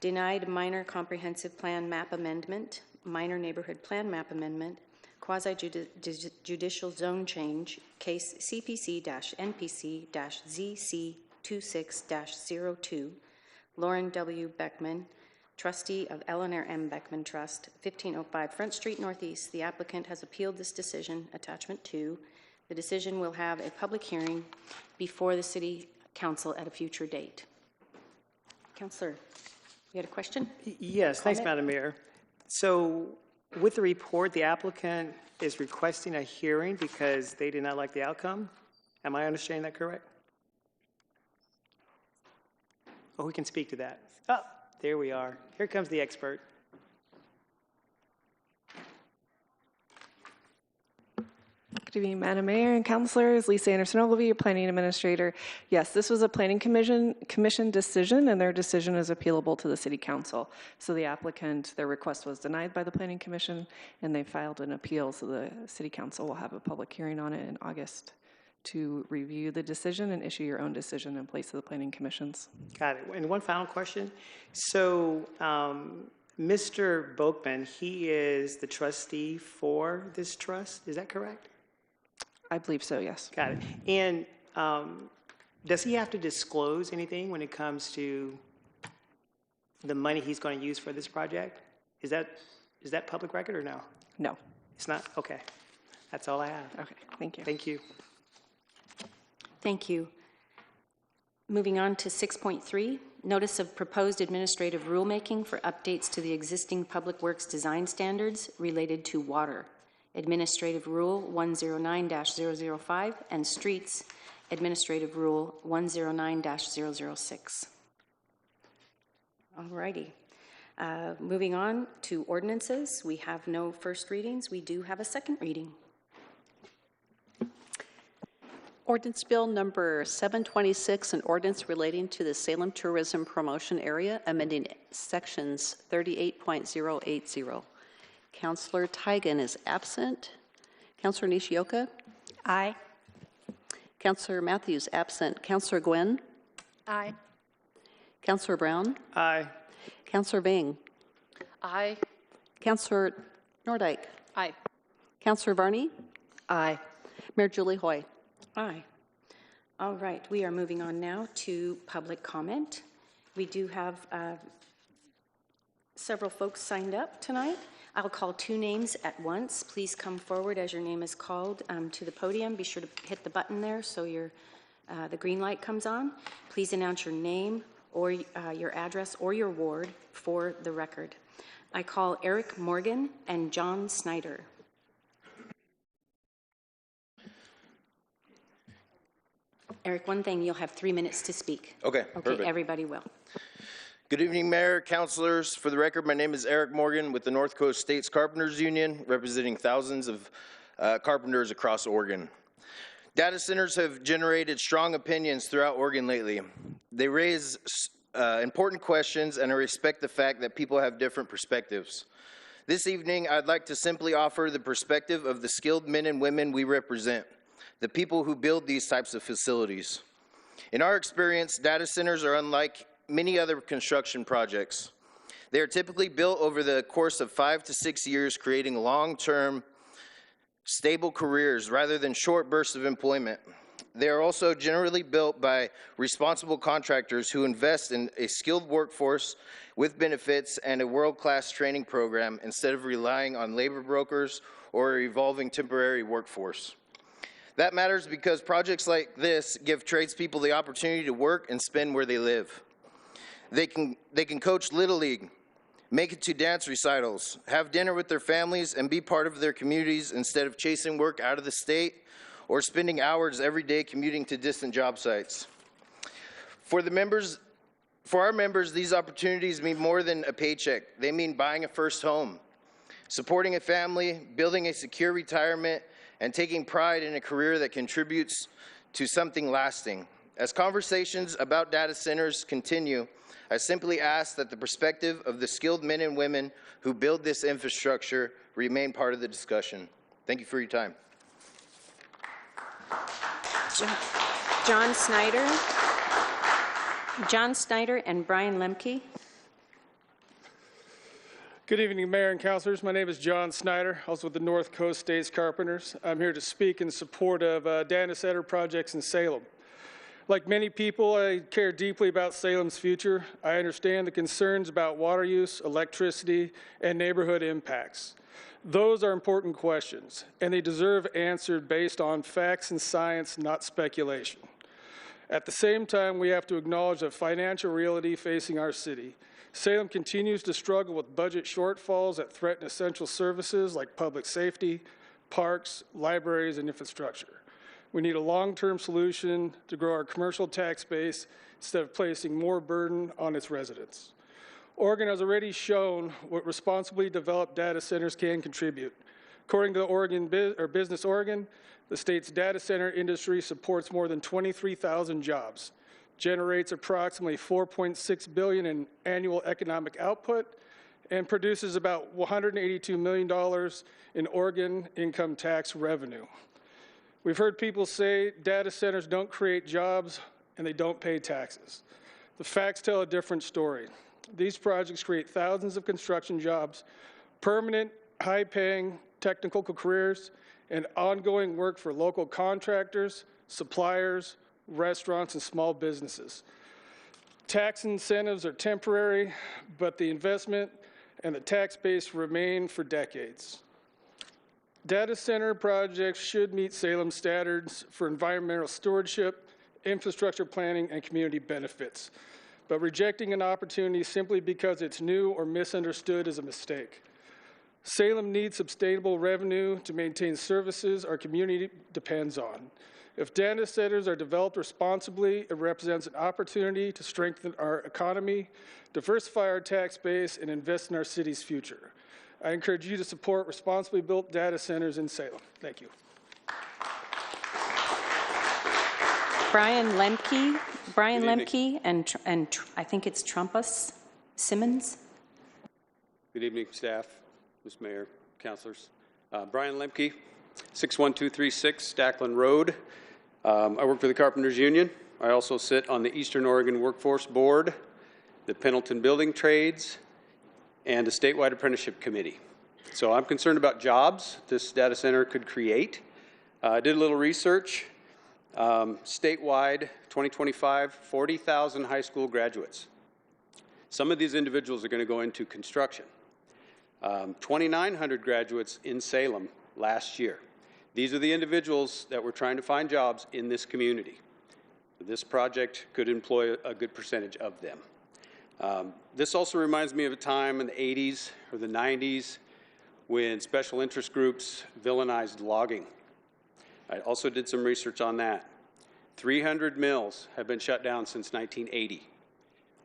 denied minor comprehensive plan map amendment, minor neighborhood plan map amendment, quasi-judicial zone change, case CPC-NPC-ZC26-02, Lauren W. Beckman, trustee of Eleanor M. Beckman Trust, 1505 Front Street Northeast. The applicant has appealed this decision, attachment 2. The decision will have a public hearing before the City Council at a future date. Councillor, you had a question? Yes, thanks, Madam Mayor. So with the report, the applicant is requesting a hearing because they did not like the outcome. Am I understanding that correct? Oh, we can speak to that. Oh, there we are. Here comes the expert. Good evening, Madam Mayor and Councilors. Lisa Anderson-Ogilvie, your Planning Administrator. Yes, this was a Planning Commission decision, and their decision is appealable to the City Council. So the applicant, their request was denied by the Planning Commission, and they filed an appeal, so the City Council will have a public hearing on it in August to review the decision and issue your own decision in place of the Planning Commission's. Got it. And one final question. So Mr. Boakman, he is the trustee for this trust, is that correct? I believe so, yes. Got it. And does he have to disclose anything when it comes to the money he's going to use for this project? Is that public record or no? No. It's not? Okay. That's all I have. Okay, thank you. Thank you. Thank you. Moving on to 6.3, notice of proposed administrative rulemaking for updates to the existing Public Works design standards related to water. Administrative Rule 109-005 and Streets Administrative Rule 109-006. All righty. Moving on to ordinances. We have no first readings. We do have a second reading. Ordinance Bill number 726, an ordinance relating to the Salem Tourism Promotion Area, amending sections 38.080. Councillor Tigan is absent. Councillor Nishioka? Aye. Councillor Matthews absent. Councillor Gwynn? Aye. Councillor Brown? Aye. Councillor Bing? Aye. Councillor Nordyke? Aye. Councillor Varney? Aye. Mayor Julie Hoy? Aye. All right, we are moving on now to public comment. We do have several folks signed up tonight. I'll call 2 names at once. Please come forward as your name is called to the podium. Be sure to hit the button there so the green light comes on. Please announce your name or your address or your ward for the record. I call Eric Morgan and John Snyder. Eric, one thing, you'll have 3 minutes to speak. Okay, perfect. Everybody will. Good evening, Mayor, councilors. For the record, my name is Eric Morgan with the North Coast States Carpenters Union, representing thousands of carpenters across Oregon. Data centers have generated strong opinions throughout Oregon lately. They raise important questions, and I respect the fact that people have different perspectives. This evening, I'd like to simply offer the perspective of the skilled men and women we represent, the people who build these types of facilities. In our experience, data centers are unlike many other construction projects. They are typically built over the course of 5 to 6 years, creating long-term, stable careers rather than short bursts of employment. They are also generally built by responsible contractors who invest in a skilled workforce with benefits and a world-class training program instead of relying on labor brokers or a evolving temporary workforce. That matters because projects like this give tradespeople the opportunity to work and spend where they live. They can coach Little League, make it to dance recitals, have dinner with their families, and be part of their communities instead of chasing work out of the state or spending hours every day commuting to distant job sites. For our members, these opportunities mean more than a paycheck. They mean buying a first home, supporting a family, building a secure retirement, and taking pride in a career that contributes to something lasting. As conversations about data centers continue, I simply ask that the perspective of the skilled men and women who build this infrastructure remain part of the discussion. Thank you for your time. John Snyder. John Snyder and Brian Lemke. Good evening, Mayor and Councilors. My name is John Snyder, also with the North Coast States Carpenters. I'm here to speak in support of data center projects in Salem. Like many people, I care deeply about Salem's future. I understand the concerns about water use, electricity, and neighborhood impacts. Those are important questions, and they deserve answered based on facts and science, not speculation. At the same time, we have to acknowledge the financial reality facing our city. Salem continues to struggle with budget shortfalls that threaten essential services like public safety, parks, libraries, and infrastructure. We need a long-term solution to grow our commercial tax base instead of placing more burden on its residents. Oregon has already shown what responsibly developed data centers can contribute. According to Business Oregon, the state's data center industry supports more than 23,000 jobs, generates approximately $4.6 billion in annual economic output, and produces about $182 million in Oregon income tax revenue. We've heard people say data centers don't create jobs and they don't pay taxes. The facts tell a different story. These projects create thousands of construction jobs, permanent, high-paying technical careers, and ongoing work for local contractors, suppliers, restaurants, and small businesses. Tax incentives are temporary, but the investment and the tax base remain for decades. Data center projects should meet Salem standards for environmental stewardship, infrastructure planning, and community benefits. But rejecting an opportunity simply because it's new or misunderstood is a mistake. Salem needs sustainable revenue to maintain services our community depends on. If data centers are developed responsibly, it represents an opportunity to strengthen our economy, diversify our tax base, and invest in our city's future. I encourage you to support responsibly built data centers in Salem. Thank you. Brian Lemke, and I think it's Trumpus Simmons. Good evening, staff, Ms. Mayor, councilors. Brian Lemke, 61236 Stackland Road. I work for the Carpenters Union. I also sit on the Eastern Oregon Workforce Board, the Pendleton Building Trades, and a statewide apprenticeship committee. So I'm concerned about jobs this data center could create. I did a little research. Statewide, 2025, 40,000 high school graduates. Some of these individuals are going to go into construction. 2,900 graduates in Salem last year. These are the individuals that we're trying to find jobs in this community. This project could employ a good percentage of them. This also reminds me of a time in the 80s or the 90s when special interest groups villainized logging. I also did some research on that. 300 mills have been shut down since 1980.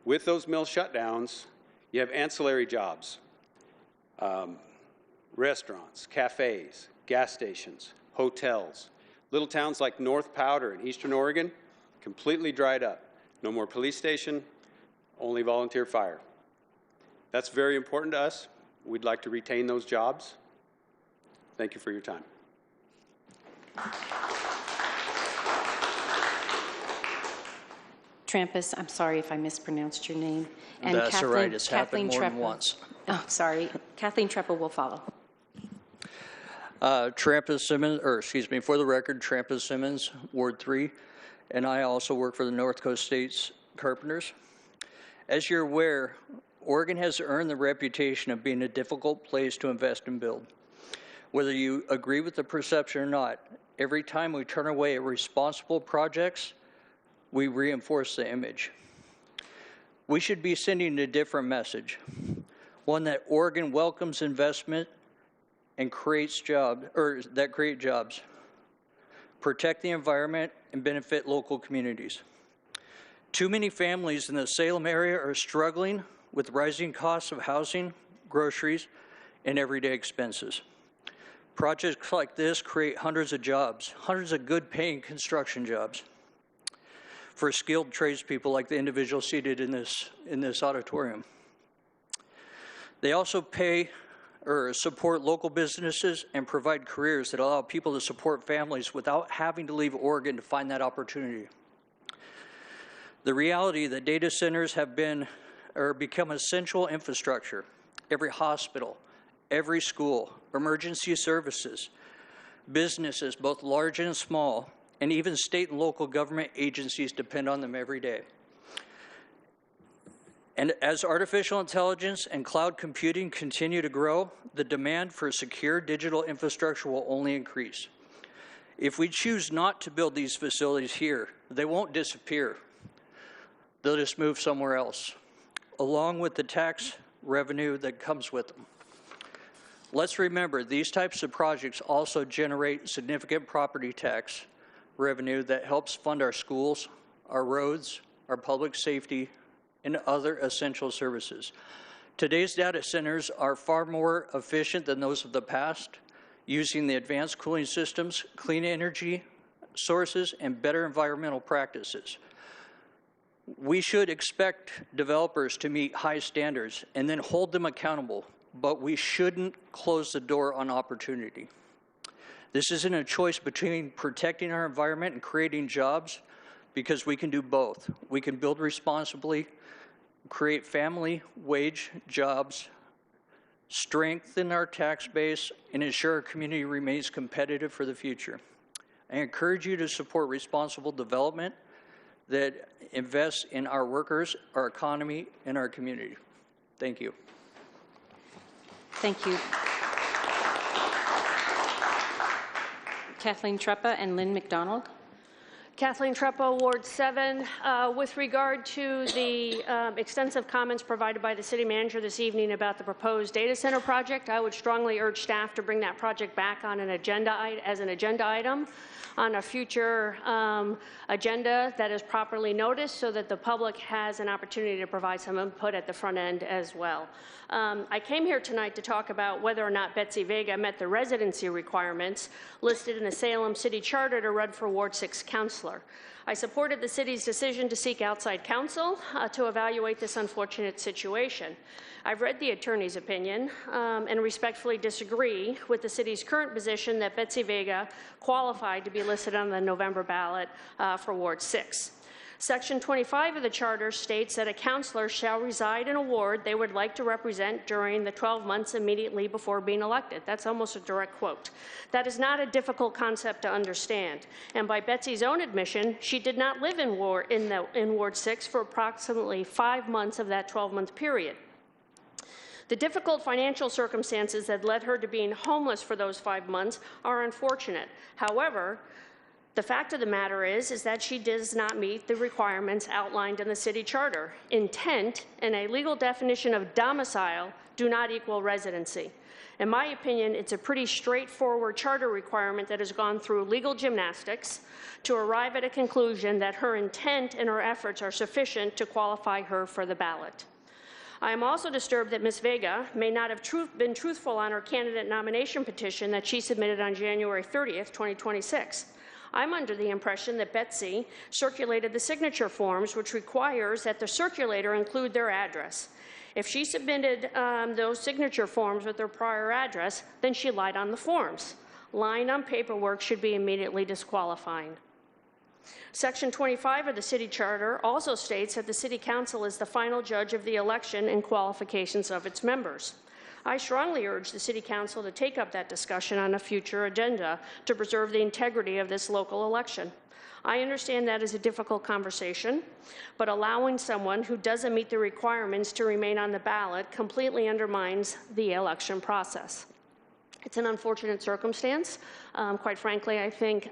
With those mill shutdowns, you have ancillary jobs. Restaurants, cafes, gas stations, hotels. Little towns like North Powder in Eastern Oregon completely dried up. No more police station, only volunteer fire. That's very important to us. We'd like to retain those jobs. Thank you for your time. Trampus, I'm sorry if I mispronounced your name. And that's all right. It's happened more than once. Oh, sorry. Kathleen Treppa will follow. Trampus Simmons, or excuse me, for the record, Trampus Simmons, Ward 3, and I also work for the North Coast States Carpenters. As you're aware, Oregon has earned the reputation of being a difficult place to invest and build. Whether you agree with the perception or not, every time we turn away responsible projects, we reinforce the image. We should be sending a different message, one that Oregon welcomes investment and creates jobs, or that create jobs, protect the environment, and benefit local communities. Too many families in the Salem area are struggling with rising costs of housing, groceries, and everyday expenses. Projects like this create hundreds of jobs, hundreds of good-paying construction jobs for skilled tradespeople like the individual seated in this auditorium. They also pay or support local businesses and provide careers that allow people to support families without having to leave Oregon to find that opportunity. The reality that data centers have been or become essential infrastructure. Every hospital, every school, emergency services, businesses, both large and small, and even state and local government agencies depend on them every day. And as artificial intelligence and cloud computing continue to grow, the demand for secure digital infrastructure will only increase. If we choose not to build these facilities here, they won't disappear. They'll just move somewhere else, along with the tax revenue that comes with them. Let's remember, these types of projects also generate significant property tax revenue that helps fund our schools, our roads, our public safety, and other essential services. Today's data centers are far more efficient than those of the past, using the advanced cooling systems, clean energy sources, and better environmental practices. We should expect developers to meet high standards and then hold them accountable, but we shouldn't close the door on opportunity. This isn't a choice between protecting our environment and creating jobs, because we can do both. We can build responsibly, create family wage jobs, strengthen our tax base, and ensure our community remains competitive for the future. I encourage you to support responsible development that invests in our workers, our economy, and our community. Thank you. Thank you. Kathleen Treppa and Lynn McDonald. Kathleen Treppa, Ward 7. With regard to the extensive comments provided by the city manager this evening about the proposed data center project, I would strongly urge staff to bring that project back on an agenda as an agenda item on a future agenda that is properly noticed, so that the public has an opportunity to provide some input at the front end as well. I came here tonight to talk about whether or not Betsy Vega met the residency requirements listed in the Salem City Charter to run for Ward 6 councilor. I supported the city's decision to seek outside counsel to evaluate this unfortunate situation. I've read the attorney's opinion and respectfully disagree with the city's current position that Betsy Vega qualified to be listed on the November ballot for Ward 6. Section 25 of the Charter states that a councilor shall reside in a ward they would like to represent during the 12 months immediately before being elected. That's almost a direct quote. That is not a difficult concept to understand. And by Betsy's own admission, she did not live in Ward 6 for approximately 5 months of that 12-month period. The difficult financial circumstances that led her to being homeless for those 5 months are unfortunate. However, the fact of the matter is that she does not meet the requirements outlined in the city charter. Intent and a legal definition of domicile do not equal residency. In my opinion, it's a pretty straightforward charter requirement that has gone through legal gymnastics to arrive at a conclusion that her intent and her efforts are sufficient to qualify her for the ballot. I am also disturbed that Ms. Vega may not have been truthful on her candidate nomination petition that she submitted on January 30th, 2026. I'm under the impression that Betsy circulated the signature forms, which requires that the circulator include their address. If she submitted those signature forms with their prior address, then she lied on the forms. Lying on paperwork should be immediately disqualifying. Section 25 of the city charter also states that the city council is the final judge of the election and qualifications of its members. I strongly urge the City Council to take up that discussion on a future agenda to preserve the integrity of this local election. I understand that is a difficult conversation, but allowing someone who doesn't meet the requirements to remain on the ballot completely undermines the election process. It's an unfortunate circumstance. Quite frankly, I think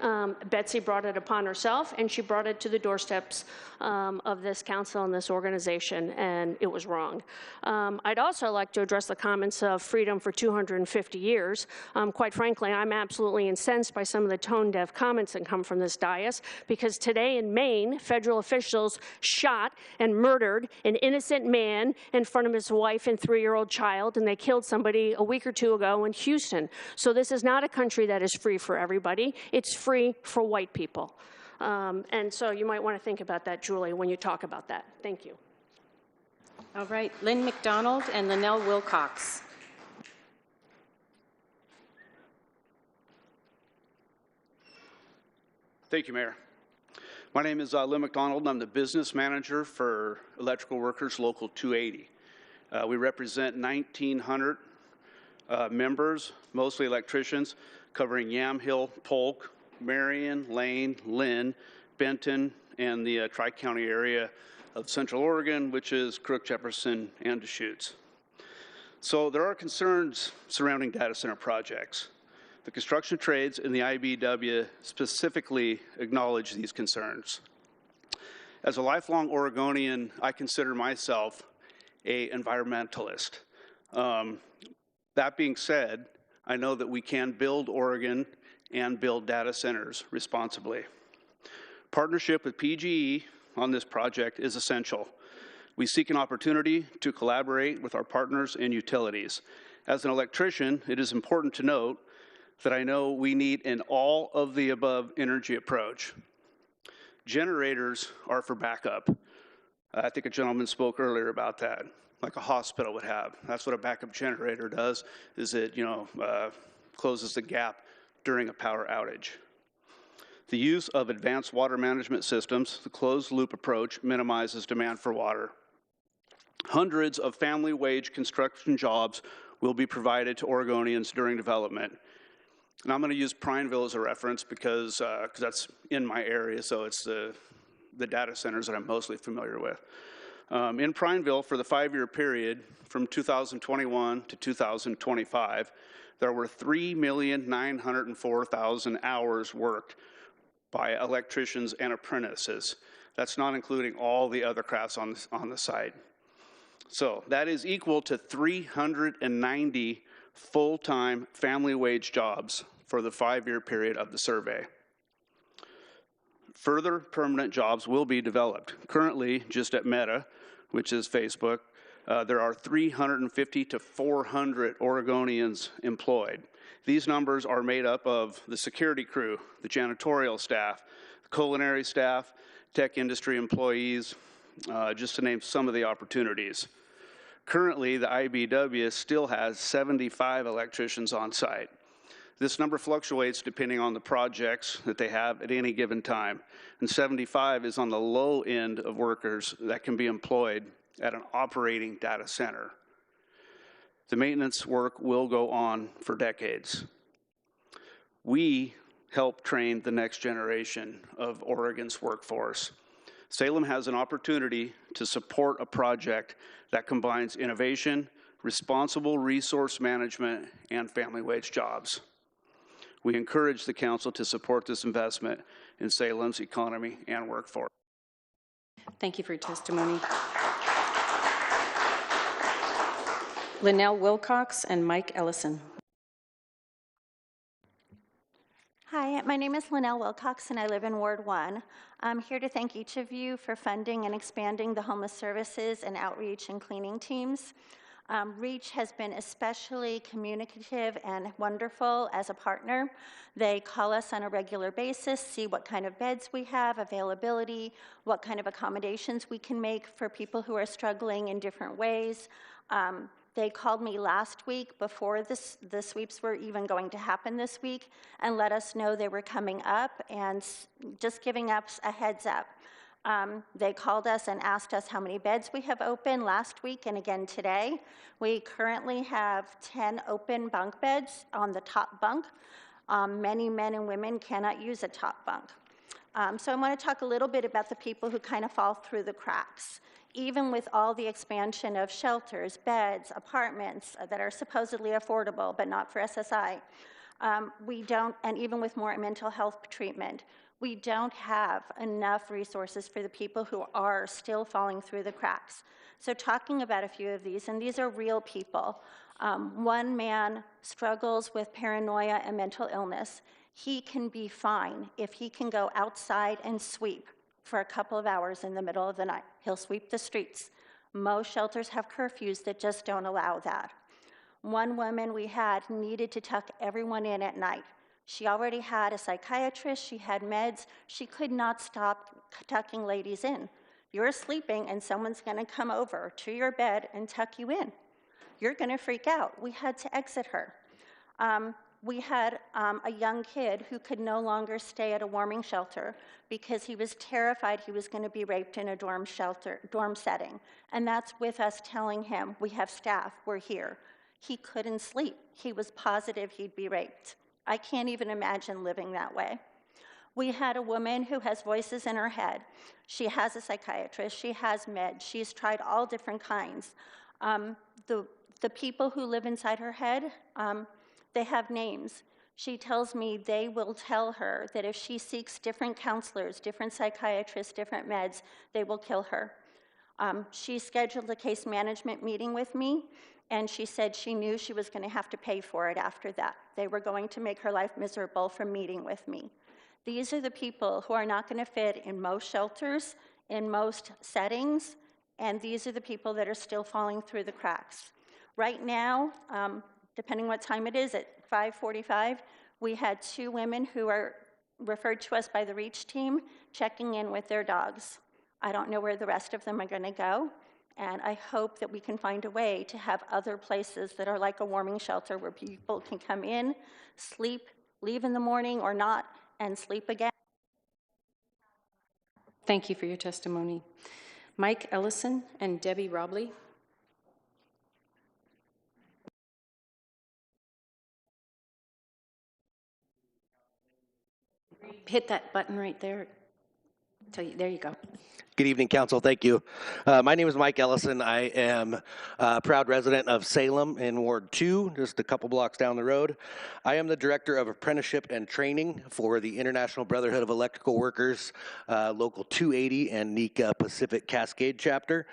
Betsy brought it upon herself, and she brought it to the doorsteps of this council and this organization, and it was wrong. I'd also like to address the comments of freedom for 250 years. Quite frankly, I'm absolutely incensed by some of the tone-deaf comments that come from this dais, because today in Maine, federal officials shot and murdered an innocent man in front of his wife and 3-year-old child, and they killed somebody a week or two ago in Houston. So this is not a country that is free for everybody. It's free for white people. And so you might want to think about that, Julie, when you talk about that. Thank you. All right, Lynn McDonald and Linnell Wilcox. Thank you, Mayor. My name is Lynn McDonald, and I'm the business manager for Electrical Workers Local 280. We represent 1,900 members, mostly electricians, covering Yamhill, Polk, Marion, Lane, Lynn, Benton, and the Tri-County area of Central Oregon, which is Crook, Jefferson, and Deschutes. So there are concerns surrounding data center projects. The construction trades and the IBEW specifically acknowledge these concerns. As a lifelong Oregonian, I consider myself an environmentalist. That being said, I know that we can build Oregon and build data centers responsibly. Partnership with PGE on this project is essential. We seek an opportunity to collaborate with our partners and utilities. As an electrician, it is important to note that I know we need an all-of-the-above energy approach. Generators are for backup. I think a gentleman spoke earlier about that, like a hospital would have. That's what a backup generator does, is it closes the gap during a power outage. The use of advanced water management systems, the closed-loop approach, minimizes demand for water. Hundreds of family wage construction jobs will be provided to Oregonians during development. And I'm going to use Prineville as a reference because that's in my area, so it's the data centers that I'm mostly familiar with. In Prineville, for the 5-year period from 2021 to 2025, there were 3,904,000 hours worked by electricians and apprentices. That's not including all the other crafts on the site. So that is equal to 390 full-time family wage jobs for the 5-year period of the survey. Further permanent jobs will be developed. Currently, just at Meta, which is Facebook, there are 350 to 400 Oregonians employed. These numbers are made up of the security crew, the janitorial staff, the culinary staff, tech industry employees, just to name some of the opportunities. Currently, the IBEW still has 75 electricians on site. This number fluctuates depending on the projects that they have at any given time, and 75 is on the low end of workers that can be employed at an operating data center. The maintenance work will go on for decades. We help train the next generation of Oregon's workforce. Salem has an opportunity to support a project that combines innovation, responsible resource management, and family wage jobs. We encourage the council to support this investment in Salem's economy and workforce. Thank you for your testimony. Linnell Wilcox and Mike Ellison. Hi, my name is Linnell Wilcox, and I live in Ward 1. I'm here to thank each of you for funding and expanding the homeless services and outreach and cleaning teams. REACH has been especially communicative and wonderful as a partner. They call us on a regular basis, see what kind of beds we have, availability, what kind of accommodations we can make for people who are struggling in different ways. They called me last week before the sweeps were even going to happen this week and let us know they were coming up and just giving us a heads up. They called us and asked us how many beds we have open last week and again today. We currently have 10 open bunk beds on the top bunk. Many men and women cannot use a top bunk. So I want to talk a little bit about the people who kind of fall through the cracks. Even with all the expansion of shelters, beds, apartments that are supposedly affordable but not for SSI, we don't, and even with more mental health treatment, we don't have enough resources for the people who are still falling through the cracks. So talking about a few of these, and these are real people. One man struggles with paranoia and mental illness. He can be fine if he can go outside and sweep for a couple of hours in the middle of the night. He'll sweep the streets. Most shelters have curfews that just don't allow that. One woman we had needed to tuck everyone in at night. She already had a psychiatrist, she had meds, she could not stop tucking ladies in. You're sleeping and someone's gonna come over to your bed and tuck you in. You're gonna freak out. We had to exit her. We had a young kid who could no longer stay at a warming shelter because he was terrified he was going to be raped in a dorm setting. And that's with us telling him, we have staff, we're here. He couldn't sleep. He was positive he'd be raped. I can't even imagine living that way. We had a woman who has voices in her head. She has a psychiatrist, she has meds, she's tried all different kinds. The people who live inside her head, they have names. She tells me they will tell her that if she seeks different counselors, different psychiatrists, different meds, they will kill her. She scheduled a case management meeting with me, and she said she knew she was going to have to pay for it after that. They were going to make her life miserable from meeting with me. These are the people who are not going to fit in most shelters, in most settings, and these are the people that are still falling through the cracks. Right now, depending what time it is, at 5:45, we had 2 women who are referred to us by the REACH team checking in with their dogs. I don't know where the rest of them are going to go, and I hope that we can find a way to have other places that are like a warming shelter where people can come in, sleep, leave in the morning or not, and sleep again. Thank you for your testimony. Mike Ellison and Debbie Robley. Hit that button right there. There you go. Good evening, Council. Thank you. My name is Mike Ellison. I am a proud resident of Salem in Ward 2, just a couple blocks down the road. I am the Director of Apprenticeship and Training for the International Brotherhood of Electrical Workers, Local 280 and NECA Pacific Cascade Chapter.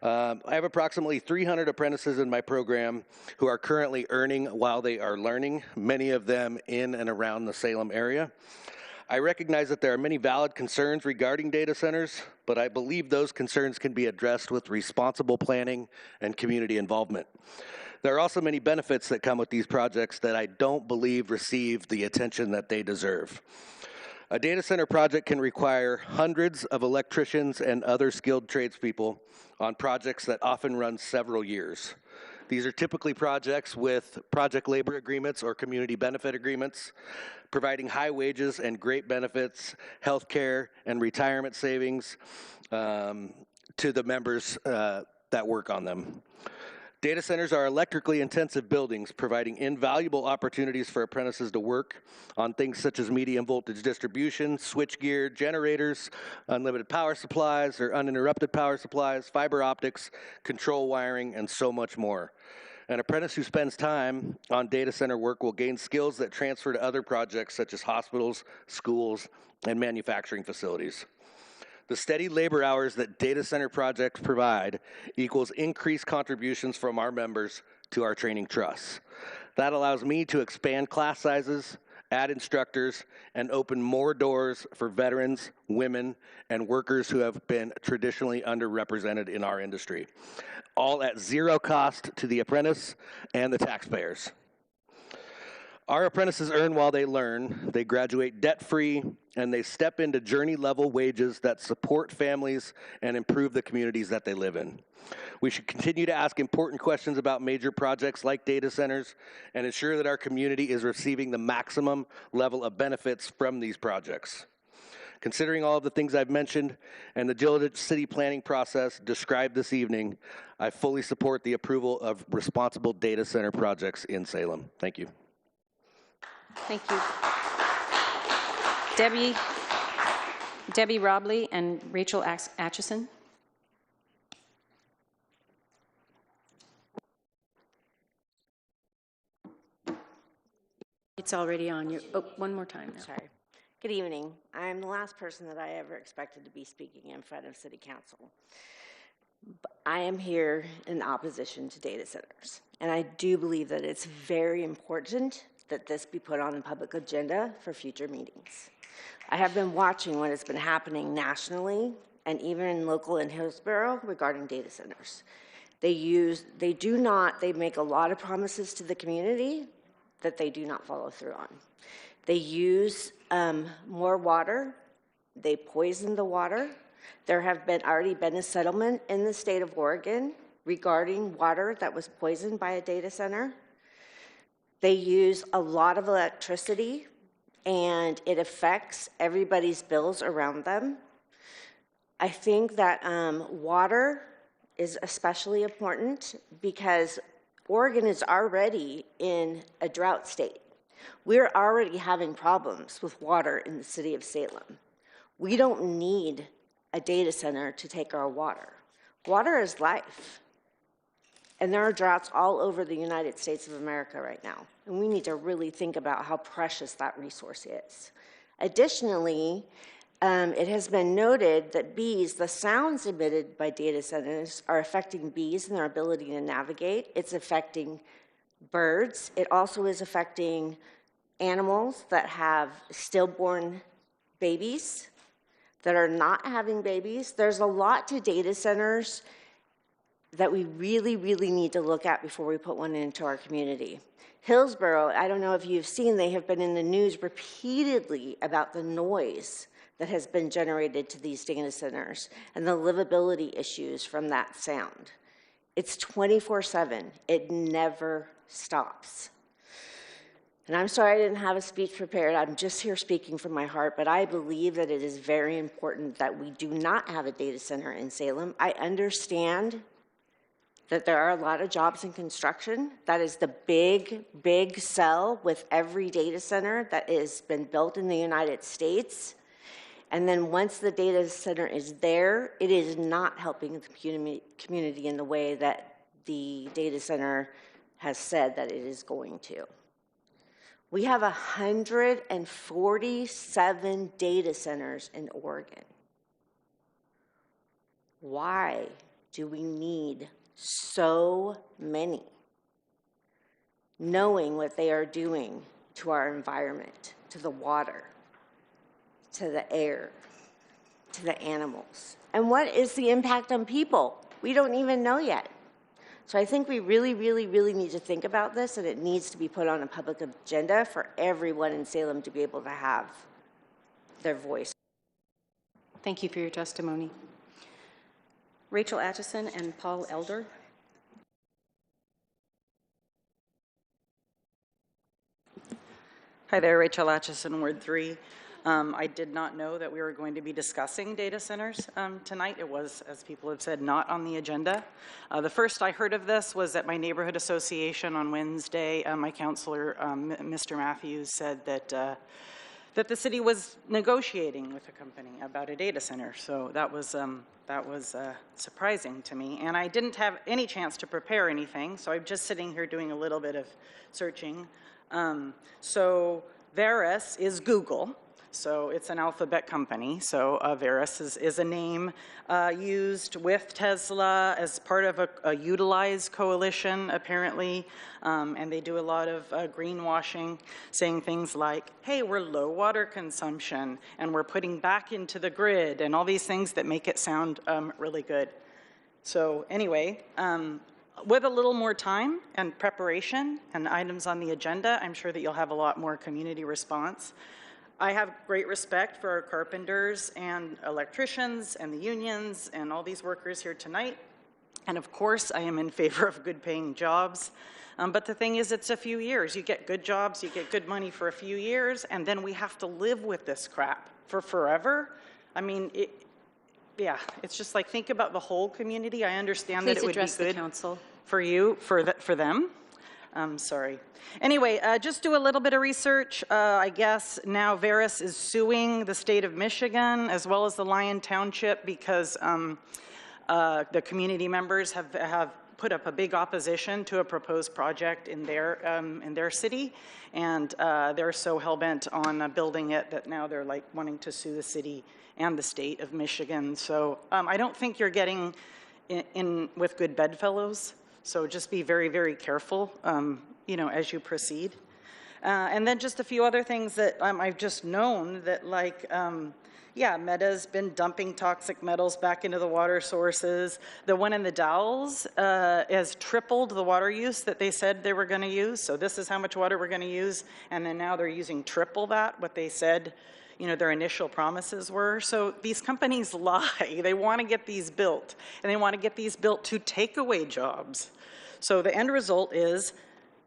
I have approximately 300 apprentices in my program who are currently earning while they are learning, many of them in and around the Salem area. I recognize that there are many valid concerns regarding data centers, but I believe those concerns can be addressed with responsible planning and community involvement. There are also many benefits that come with these projects that I don't believe receive the attention that they deserve. A data center project can require hundreds of electricians and other skilled tradespeople on projects that often run several years. These are typically projects with project labor agreements or community benefit agreements, providing high wages and great benefits, health care, and retirement savings to the members that work on them. Data centers are electrically intensive buildings, providing invaluable opportunities for apprentices to work on things such as medium voltage distribution, switchgear, generators, unlimited power supplies or uninterrupted power supplies, fiber optics, control wiring, and so much more. An apprentice who spends time on data center work will gain skills that transfer to other projects such as hospitals, schools, and manufacturing facilities. The steady labor hours that data center projects provide equals increased contributions from our members to our training trusts. That allows me to expand class sizes, add instructors, and open more doors for veterans, women, and workers who have been traditionally underrepresented in our industry, all at zero cost to the apprentice and the taxpayers. Our apprentices earn while they learn, they graduate debt-free, and they step into journey-level wages that support families and improve the communities that they live in. We should continue to ask important questions about major projects like data centers and ensure that our community is receiving the maximum level of benefits from these projects. Considering all of the things I've mentioned and the diligent city planning process described this evening, I fully support the approval of responsible data center projects in Salem. Thank you. Thank you. Debbie Robley and Rachel Atchison. It's already on. One more time now. Sorry. Good evening. I'm the last person that I ever expected to be speaking in front of City Council. I am here in opposition to data centers, and I do believe that it's very important that this be put on the public agenda for future meetings. I have been watching what has been happening nationally and even local in Hillsborough regarding data centers. They make a lot of promises to the community that they do not follow through on. They use more water. They poison the water. There have already been a settlement in the state of Oregon regarding water that was poisoned by a data center. They use a lot of electricity, and it affects everybody's bills around them. I think that water is especially important because Oregon is already in a drought state. We're already having problems with water in the city of Salem. We don't need a data center to take our water. Water is life. And there are droughts all over the United States of America right now. And we need to really think about how precious that resource is. Additionally, it has been noted that bees, the sounds emitted by data centers are affecting bees and their ability to navigate. It's affecting birds. It also is affecting animals that have stillborn babies, that are not having babies. There's a lot to data centers that we really, really need to look at before we put one into our community. Hillsborough, I don't know if you've seen, they have been in the news repeatedly about the noise that has been generated to these data centers and the livability issues from that sound. It's 24/7. It never stops. And I'm sorry I didn't have a speech prepared. I'm just here speaking from my heart, but I believe that it is very important that we do not have a data center in Salem. I understand that there are a lot of jobs in construction. That is the big, big sell with every data center that has been built in the United States. And then once the data center is there, it is not helping the community in the way that the data center has said that it is going to. We have 147 data centers in Oregon. Why do we need so many? Knowing what they are doing to our environment, to the water, to the air, to the animals. And what is the impact on people? We don't even know yet. So I think we really, really, really need to think about this, and it needs to be put on a public agenda for everyone in Salem to be able to have their voice. Thank you for your testimony. Rachel Atchison and Paul Elder. Hi there, Rachel Atchison, Ward 3. I did not know that we were going to be discussing data centers tonight. It was, as people have said, not on the agenda. The first I heard of this was at my neighborhood association on Wednesday. My counselor, Mr. Matthews, said that the city was negotiating with a company about a data center. So that was surprising to me. And I didn't have any chance to prepare anything, so I'm just sitting here doing a little bit of searching. So Veris is Google. So it's an alphabet company. So Veris is a name used with Tesla as part of a Utilize coalition, apparently. And they do a lot of greenwashing, saying things like, hey, we're low water consumption, and we're putting back into the grid, and all these things that make it sound really good. So anyway, with a little more time and preparation and items on the agenda, I'm sure that you'll have a lot more community response. I have great respect for our carpenters and electricians and the unions and all these workers here tonight. And of course, I am in favor of good paying jobs. But the thing is, it's a few years. You get good jobs, you get good money for a few years, and then we have to live with this crap for forever. I mean, yeah, it's just like, think about the whole community. I understand that it would be good for you, for them. Sorry. Anyway, just do a little bit of research. I guess now Veris is suing the state of Michigan as well as the Lyon Township because the community members have put up a big opposition to a proposed project in their city, and they're so hell-bent on building it that now they're like wanting to sue the city and the state of Michigan. So I don't think you're getting in with good bedfellows. So just be very, very careful, you know, as you proceed. And then just a few other things that I've just known that, like, yeah, Meta's been dumping toxic metals back into the water sources. The one in the Dalles has tripled the water use that they said they were going to use. So this is how much water we're going to use. And then now they're using triple that, what they said, you know, their initial promises were. So these companies lie. They want to get these built, and they want to get these built to take away jobs. So the end result is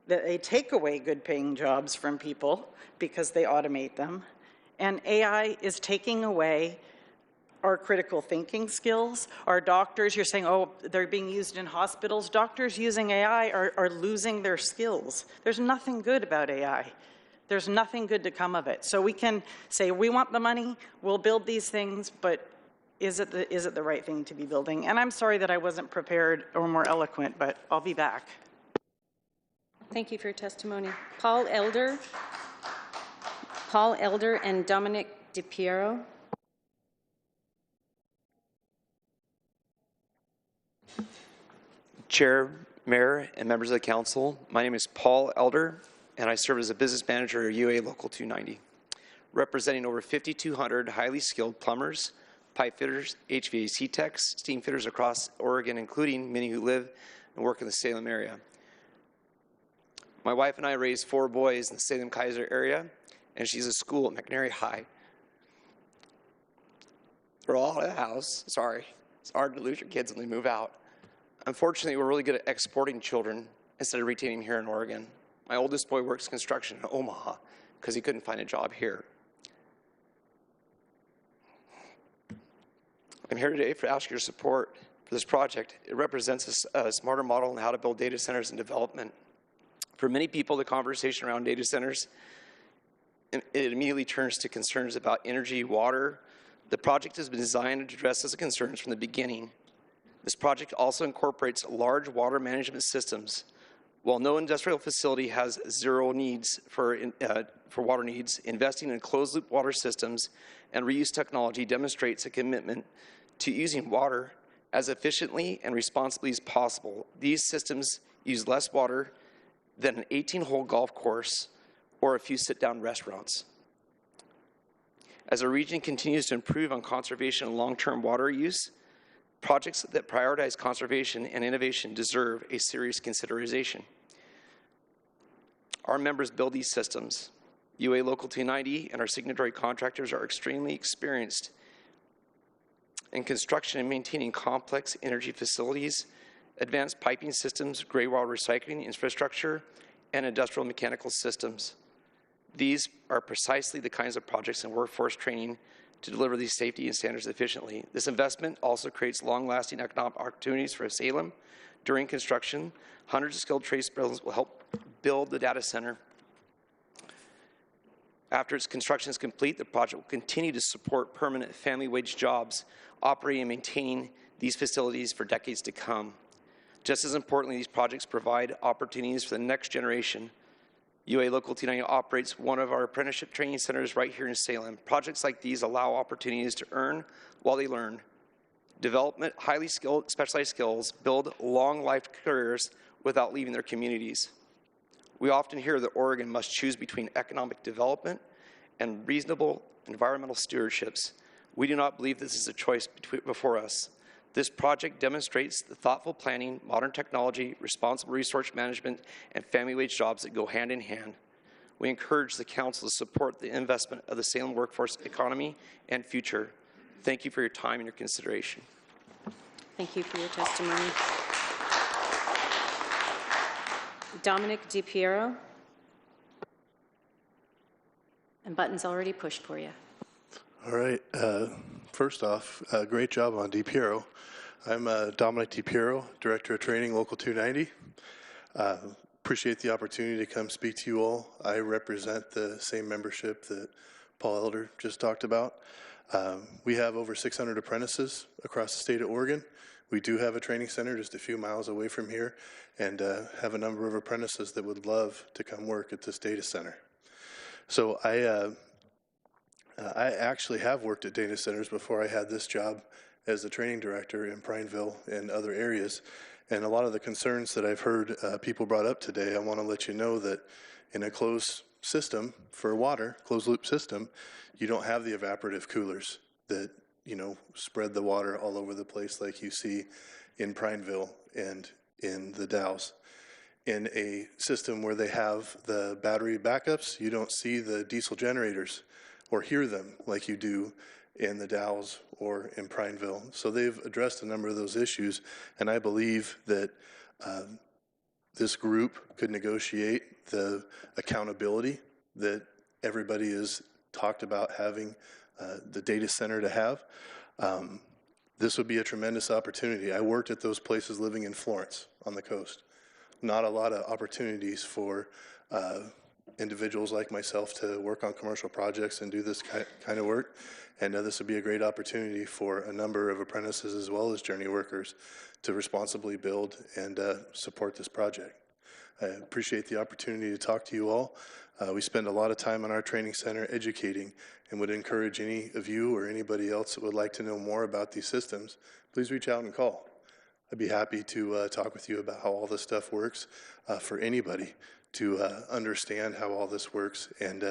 that they take away good paying jobs from people because they automate them. And AI is taking away our critical thinking skills. Our doctors, you're saying, oh, they're being used in hospitals. Doctors using AI are losing their skills. There's nothing good about AI. There's nothing good to come of it. So we can say, we want the money, we'll build these things, but is it the right thing to be building? And I'm sorry that I wasn't prepared or more eloquent, but I'll be back. Thank you for your testimony. Paul Elder and Dominic DiPiero. Chair, Mayor, and members of the council, my name is Paul Elder, and I serve as a business manager at UA Local 290, representing over 5,200 highly skilled plumbers, pipe fitters, HVAC techs, steam fitters across Oregon, including many who live and work in the Salem area. My wife and I raised 4 boys in the Salem-Keizer area, and she's at school at McNary High. They're all in the house. Sorry. It's hard to lose your kids when they move out. Unfortunately, we're really good at exporting children instead of retaining them here in Oregon. My oldest boy works construction in Omaha because he couldn't find a job here. I'm here today to ask your support for this project. It represents a smarter model on how to build data centers and development. For many people, the conversation around data centers, it immediately turns to concerns about energy, water. The project has been designed to address those concerns from the beginning. This project also incorporates large water management systems. While no industrial facility has zero needs for water needs, investing in closed-loop water systems and reuse technology demonstrates a commitment to using water as efficiently and responsibly as possible. These systems use less water than an 18-hole golf course or a few sit-down restaurants. As our region continues to improve on conservation and long-term water use, projects that prioritize conservation and innovation deserve a serious consideration. Our members build these systems. UA Local 290 and our signatory contractors are extremely experienced in construction and maintaining complex energy facilities, advanced piping systems, gray water recycling infrastructure, and industrial mechanical systems. These are precisely the kinds of projects and workforce training to deliver these safety and standards efficiently. This investment also creates long-lasting economic opportunities for Salem. During construction, hundreds of skilled trade professionals will help build the data center. After its construction is complete, the project will continue to support permanent family wage jobs, operating and maintaining these facilities for decades to come. Just as importantly, these projects provide opportunities for the next generation. UA Local 290 operates one of our apprenticeship training centers right here in Salem. Projects like these allow opportunities to earn while they learn. Development highly skilled, specialized skills, build long-life careers without leaving their communities. We often hear that Oregon must choose between economic development and reasonable environmental stewardships. We do not believe this is a choice before us. This project demonstrates the thoughtful planning, modern technology, responsible resource management, and family wage jobs that go hand in hand. We encourage the council to support the investment of the Salem workforce economy and future. Thank you for your time and your consideration. Thank you for your testimony. Dominic DiPiero. And button's already pushed for you. All right. First off, great job on DiPiero. I'm Dominic DiPiero, Director of Training, Local 290. Appreciate the opportunity to come speak to you all. I represent the same membership that Paul Elder just talked about. We have over 600 apprentices across the state of Oregon. We do have a training center just a few miles away from here and have a number of apprentices that would love to come work at this data center. So I actually have worked at data centers before I had this job as the training director in Prineville and other areas. And a lot of the concerns that I've heard people brought up today, I want to let you know that in a closed system for water, closed loop system, you don't have the evaporative coolers that, you know, spread the water all over the place like you see in Prineville and in the Dalles. In a system where they have the battery backups, you don't see the diesel generators or hear them like you do in the Dalles or in Prineville. So they've addressed a number of those issues, and I believe that this group could negotiate the accountability that everybody has talked about having the data center to have. This would be a tremendous opportunity. I worked at those places living in Florence on the coast. Not a lot of opportunities for individuals like myself to work on commercial projects and do this kind of work. And this would be a great opportunity for a number of apprentices as well as journey workers to responsibly build and support this project. I appreciate the opportunity to talk to you all. We spend a lot of time in our training center educating and would encourage any of you or anybody else that would like to know more about these systems, please reach out and call. I'd be happy to talk with you about how all this stuff works for anybody to understand how all this works and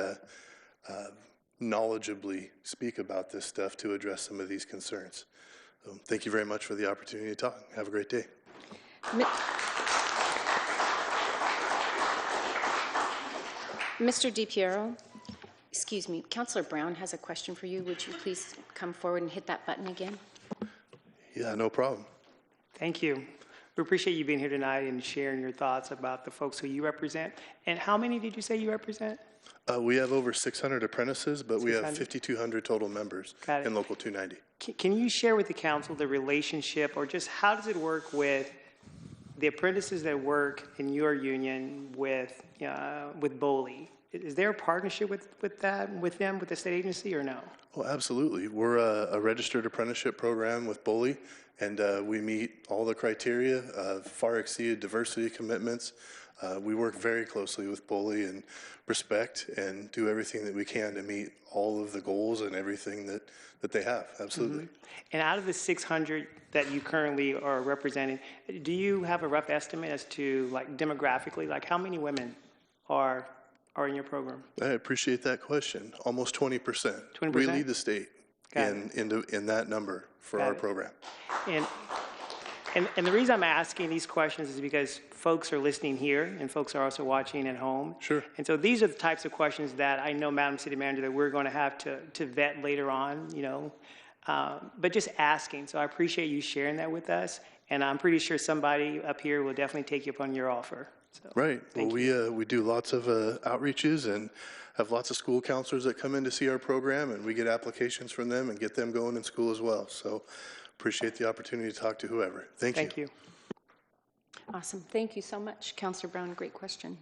knowledgeably speak about this stuff to address some of these concerns. So thank you very much for the opportunity to talk. Have a great day. Mr. DiPiero, excuse me, Councillor Brown has a question for you. Would you please come forward and hit that button again? Yeah, no problem. Thank you. We appreciate you being here tonight and sharing your thoughts about the folks who you represent. And how many did you say you represent? We have over 600 apprentices, but we have 5,200 total members in Local 290. Can you share with the council the relationship, or just how does it work with the apprentices that work in your union with BOLI? Is there a partnership with them, with the state agency, or no? Well, absolutely. We're a registered apprenticeship program with BOLI, and we meet all the criteria, far exceeded diversity commitments. We work very closely with BOLI and respect and do everything that we can to meet all of the goals and everything that they have. Absolutely. And out of the 600 that you currently are representing, do you have a rough estimate as to, like, demographically, like how many women are in your program? I appreciate that question. Almost 20%. 20%? We lead the state in that number for our program. And the reason I'm asking these questions is because folks are listening here and folks are also watching at home. Sure. And so these are the types of questions that I know, Madam City Manager, that we're going to have to vet later on, you know. But just asking. So I appreciate you sharing that with us. And I'm pretty sure somebody up here will definitely take you up on your offer. So, right. Well, we do lots of outreaches and have lots of school counselors that come in to see our program, and we get applications from them and get them going in school as well. So appreciate the opportunity to talk to whoever. Thank you. Awesome. Thank you so much, Councillor Brown. Great question.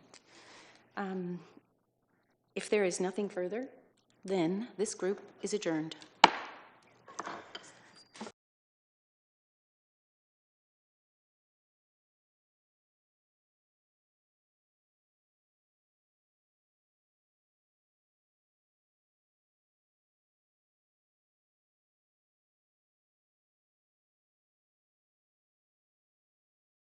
If there is nothing further, then this group is adjourned.